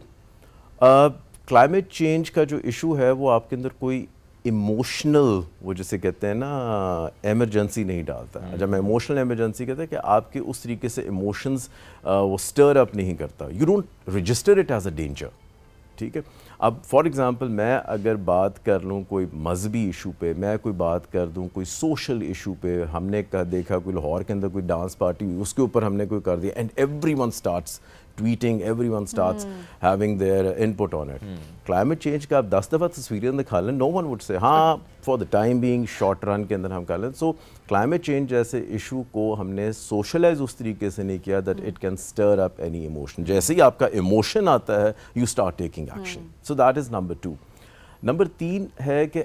کلائمیٹ چینج کا جو ایشو ہے وہ آپ کے اندر کوئی ایموشنل, وہ جسے کہتے ہیں نا ایمرجنسی نہیں ڈالتا. جب میں ایموشنل ایمرجنسی کہتے ہیں کہ آپ کے اس طریقے سے ایموشنز وہ سٹر اپ نہیں کرتا, you don't register it as a danger. ٹھیک ہے, اب فار ایگزامپل میں اگر بات کر لوں کوئی مذہبی ایشو پہ, میں کوئی بات کر دوں کوئی سوشل ایشو پہ, ہم نے دیکھا کوئی لاہور کے اندر کوئی ڈانس پارٹی ہوئی, اس کے اوپر ہم نے کوئی کر دیا, and every one starts tweeting, everyone starts having their input on it. Climate change کا آپ 10 دفعہ تصویریں دکھا لیں, no one would say ہاں for the time being short run کے اندر ہم کر لیں. So climate change جیسے ایشو کو ہم نے socialize اس طریقے سے نہیں کیا that it can stir up any emotion. جیسے ہی آپ کا emotion آتا ہے you start taking action. So that is number 2. Number 3 ہے کہ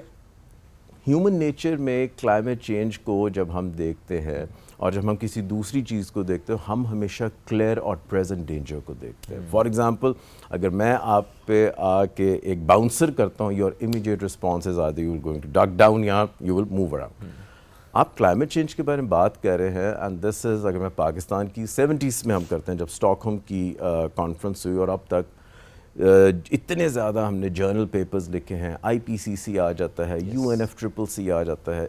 ہیومن نیچر میں کلائمیٹ چینج کو جب ہم دیکھتے ہیں اور جب ہم کسی دوسری چیز کو دیکھتے ہیں, ہم ہمیشہ کلیئر اور پریزنٹ ڈینجر کو دیکھتے ہیں. فار ایگزامپل اگر میں آپ پہ آ کے ایک باؤنسر کرتا ہوں, your immediate responses are you will going to duck down یا یو ول موو اراؤنڈ. آپ کلائمیٹ چینج کے بارے میں بات کر رہے ہیں, اینڈ دس از, اگر میں پاکستان کی 70s میں ہم کرتے ہیں جب اسٹاک ہوم کی کانفرنس ہوئی, اور اب تک اتنے زیادہ ہم نے جرنل پیپرز لکھے ہیں, IPCC آ جاتا ہے, UNFCCC آ جاتا ہے,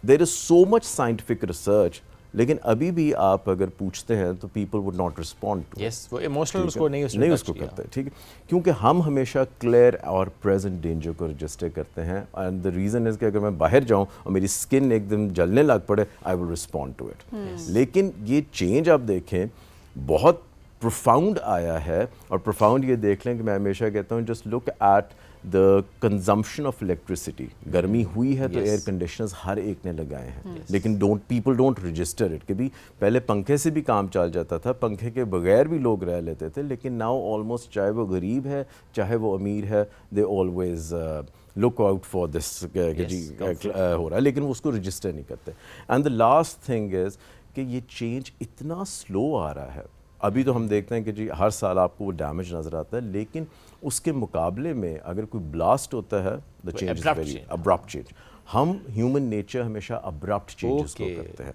دیر از سو مچ سائنٹیفک ریسرچ, لیکن ابھی بھی آپ اگر پوچھتے ہیں تو people would not respond to وہ ایموشنل اس کو نہیں اس کو کرتے. ٹھیک ہے, کیونکہ ہم ہمیشہ کلیئر اور پریزنٹ ڈینجر کو رجسٹر کرتے ہیں, اینڈ دا ریزن از کہ اگر میں باہر جاؤں اور میری اسکن ایک دم جلنے لگ پڑے, آئی ول رسپونڈ ٹو اٹ. لیکن یہ چینج آپ دیکھیں بہت پروفاؤنڈ آیا ہے, اور پروفاؤنڈ یہ دیکھ لیں کہ میں ہمیشہ کہتا ہوں just look at the consumption of electricity. گرمی ہوئی ہے تو ایئر کنڈیشنرز ہر ایک نے لگائے ہیں, لیکن پیپل ڈونٹ رجسٹر اٹ. کہ بھی پہلے پنکھے سے بھی کام چل جاتا تھا, پنکھے کے بغیر بھی لوگ رہ لیتے تھے, لیکن ناؤ آلموسٹ چاہے وہ غریب ہے چاہے وہ امیر ہے, they always look out for this جی ہو رہا ہے, لیکن وہ اس کو رجسٹر نہیں کرتے. And the last thing is کہ یہ چینج اتنا سلو آ رہا ہے. ابھی تو ہم دیکھتے ہیں کہ جی ہر سال آپ کو وہ ڈیمیج نظر آتا ہے, لیکن اس کے مقابلے میں اگر کوئی بلاسٹ ہوتا ہے, the change is very abrupt change. ہم ہیومن نیچر ہمیشہ ابرپٹ چینجز کو کرتے ہیں,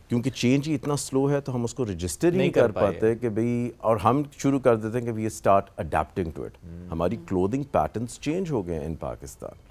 کیونکہ چینج ہی اتنا سلو ہے تو ہم اس کو رجسٹر نہیں کر پاتے کہ بھئی, اور ہم شروع کر دیتے ہیں کہ we start adapting to it. ہماری کلودنگ پیٹرنس چینج ہو گئے ہیں ان پاکستان.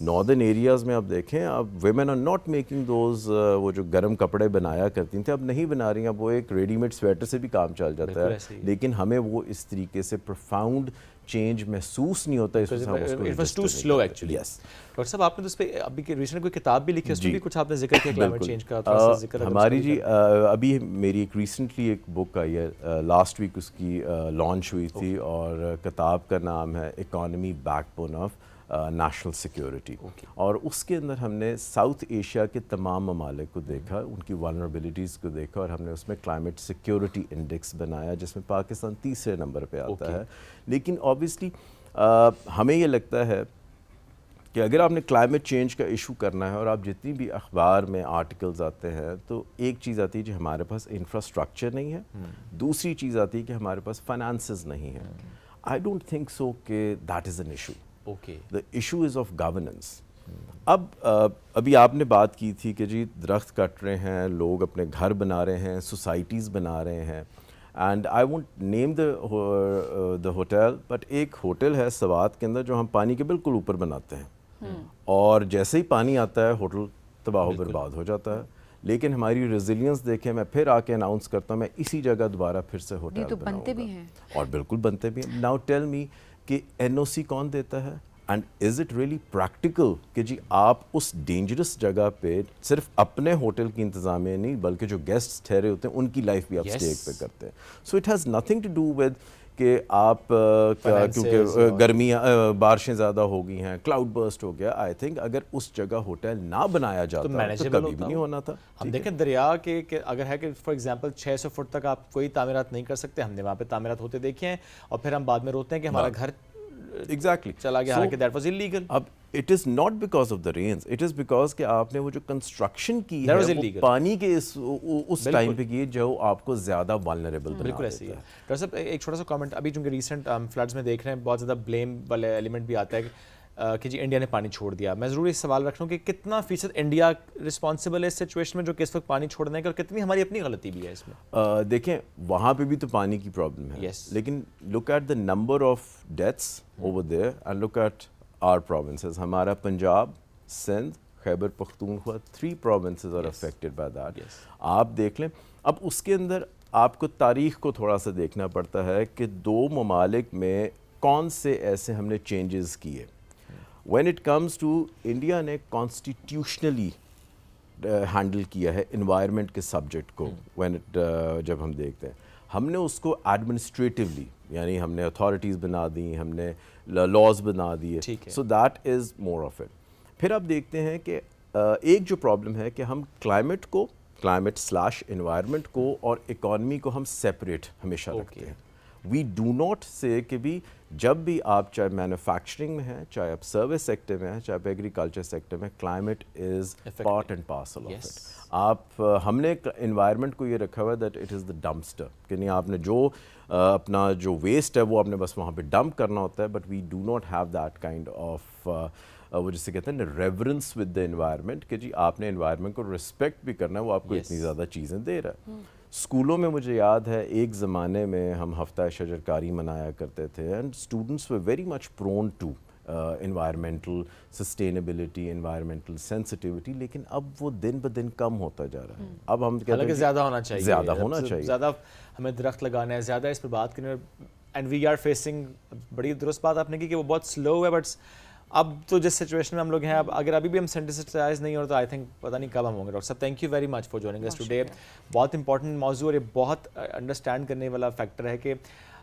ناردرن ایریاز میں آپ دیکھیں, اب women are not making those, وہ جو گرم کپڑے بنایا کرتی تھیں اب نہیں بنا رہی ہیں, اب وہ ایک ریڈی میڈ سویٹر سے بھی کام چل جاتا ہے, لیکن ہمیں وہ اس طریقے سے پروفاؤنڈ چینج محسوس نہیں ہوتا. It was too slow actually. Doctor صاحب آپ نے اس پہ ابھی ریسنٹ کوئی کتاب بھی لکھی, اس میں بھی کچھ آپ نے ذکر کیا کلائمیٹ چینج کا, تھوڑا سا ذکر ہماری جی ابھی میری ایک ریسنٹلی ایک بک آئی ہے, لاسٹ ویک اس کی لانچ ہوئی تھی, اور کتاب کا نام ہے economy back bone of national security. اور اس کے اندر ہم نے ساؤتھ ایشیا کے تمام ممالک کو دیکھا, ان کی والنربلٹیز کو دیکھا, اور ہم نے اس میں کلائمیٹ سیکیورٹی انڈیکس بنایا جس میں پاکستان 3رے نمبر پہ آتا ہے. لیکن آبویسلی ہمیں یہ لگتا ہے کہ اگر آپ نے کلائمیٹ چینج کا ایشو کرنا ہے, اور آپ جتنی بھی اخبار میں آرٹیکلز آتے ہیں, تو ایک چیز آتی ہے کہ ہمارے پاس انفراسٹرکچر نہیں ہے, دوسری چیز آتی ہے کہ ہمارے پاس فائنانسز نہیں ہیں. آئی ڈونٹ تھنک سو کہ that is an issue. The issue is of governance. اب ابھی آپ نے بات کی تھی کہ جی درخت کٹ رہے ہیں, لوگ اپنے گھر بنا رہے ہیں, سوسائٹیز بنا رہے ہیں, and I won't name the hotel, but ایک ہوٹل ہے سوات کے اندر جو ہم پانی کے بالکل اوپر بناتے ہیں, اور جیسے ہی پانی آتا ہے ہوٹل تباہ و برباد ہو جاتا ہے. لیکن ہماری ریزیلینس دیکھیں, میں پھر آ کے اناؤنس کرتا ہوں میں اسی جگہ دوبارہ پھر سے ہوٹل یہ تو بنتے بھی ہیں, اور بالکل بنتے بھی ہیں. ناؤ ٹیل می کہ NOC کون دیتا ہے, and is it really practical کہ جی آپ اس ڈینجرس جگہ پہ صرف اپنے ہوٹل کی انتظامیہ نہیں بلکہ جو گیسٹ ٹھہرے ہوتے ہیں ان کی لائف بھی آپ اسٹیک پہ کرتے ہیں. So it has nothing to do with کہ آپ کیونکہ گرمیاں بارشیں زیادہ ہو گئی ہیں, کلاؤڈ برسٹ ہو گیا. آئی تھنک اگر اس جگہ ہوٹل نہ بنایا جاتا تو کبھی بھی نہیں ہونا تھا. ہم دیکھیں دریا کے اگر ہے کہ فار ایگزامپل 600 فٹ تک آپ کوئی تعمیرات نہیں کر سکتے, ہم نے وہاں پہ تعمیرات ہوتے دیکھے ہیں اور پھر ہم بعد میں روتے ہیں کہ ہمارا گھر ایگزیکٹلی چلا گیا, حالانکہ دیٹ واز انلیگل. اب it is not because of the rains, it is because کہ آپ نے وہ جو کنسٹرکشن کی ہے وہ پانی کے اس ٹائم پہ کی جو آپ کو زیادہ والنریبل بنا. بالکل ایسے ہی ہے. ڈاکٹر صاحب ایک چھوٹا سا کامنٹ, ابھی چونکہ ریسنٹ فلڈز میں دیکھ رہے ہیں بہت زیادہ بلیم والے ایلیمنٹ بھی آتا ہے کہ جی انڈیا نے پانی چھوڑ دیا. میں ضرور یہ سوال رکھ رہا ہوں کہ کتنا فیصد انڈیا رسپانسبل ہے اس سچویشن میں جو کہ اس وقت پانی چھوڑنے کا, اور کتنی ہماری اپنی غلطی بھی ہے اس میں؟ دیکھیں وہاں پہ بھی تو پانی کی پرابلم ہے, لیکن look at the number of deaths over there and look at our provinces. ہمارا Punjab, Sindh, Khyber Pakhtunkhwa, 3 provinces are affected by that. آپ دیکھ لیں. اب اس کے اندر آپ کو تاریخ کو تھوڑا سا دیکھنا پڑتا ہے کہ 2 ممالک میں کون سے ایسے ہم نے چینجز کیے. When it comes to India نے کانسٹیٹیوشنلی ہینڈل کیا ہے انوائرمنٹ کے سبجیکٹ کو. جب ہم دیکھتے ہیں ہم نے اس کو ایڈمنسٹریٹیولی یعنی ہم نے اتھارٹیز بنا دی, ہم نے لاز بنا دیے. So that is more of it. پھر آپ دیکھتے ہیں کہ ایک جو پرابلم ہے کہ ہم کلائمیٹ/انوائرمنٹ کو اور اکانومی کو ہم سیپریٹ ہمیشہ رکھتے ہیں. وی ڈو ناٹ سے کہ بھی جب بھی آپ چاہے مینوفیکچرنگ میں ہیں, چاہے آپ سروس سیکٹر میں ہیں, چاہے آپ ایگریکلچر سیکٹر میں, climate is part and parcel of it. آپ ہم نے انوائرمنٹ کو یہ رکھا ہوا ہے that it is the dumpster, کہ نہیں آپ نے جو اپنا جو ویسٹ ہے وہ آپ نے بس وہاں پہ ڈمپ کرنا ہوتا ہے. But we do not have that kind of وہ جسے کہتے ہیں نا ریورنس ود دا انوائرمنٹ, کہ جی آپ نے انوائرمنٹ کو رسپیکٹ بھی کرنا ہے, وہ آپ کو اتنی زیادہ چیزیں دے رہا ہے. اسکولوں میں مجھے یاد ہے ایک زمانے میں ہم ہفتہ شجرکاری منایا کرتے تھے اینڈ اسٹوڈنٹس وere very much prone to environmental sustainability, environmental sensitivity. لیکن اب وہ دن بدن کم ہوتا جا رہا ہے. اب ہم کہتے ہیں زیادہ ہونا چاہیے, زیادہ ہمیں درخت لگانا ہے, زیادہ اس پہ بات کرنا. اینڈ وی آر فیسنگ, بڑی درست بات آپ نے کی کہ وہ بہت سلو ہے, بٹ اب تو جس سچویشن میں ہم لوگ ہیں, اب اگر ابھی بھی ہم سینسٹائز نہیں ہو تو آئی تھنک پتہ نہیں کب ہم ہوں گے. ڈاکٹر صاحب thank you very much for joining us today. بہت امپورٹنٹ موضوع اور یہ بہت انڈرسٹینڈ کرنے والا فیکٹر ہے کہ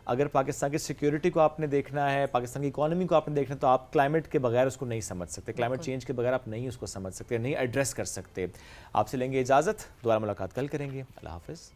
اگر پاکستان کی سیکیورٹی کو آپ نے دیکھنا ہے, پاکستان کی اکانومی کو آپ نے دیکھنا ہے, تو آپ کلائمیٹ کے بغیر اس کو نہیں سمجھ سکتے, کلائمیٹ چینج کے بغیر آپ نہیں اس کو سمجھ سکتے, نہیں ایڈریس کر سکتے. آپ سے لیں گے اجازت, دوبارہ ملاقات کل کریں گے. اللہ حافظ.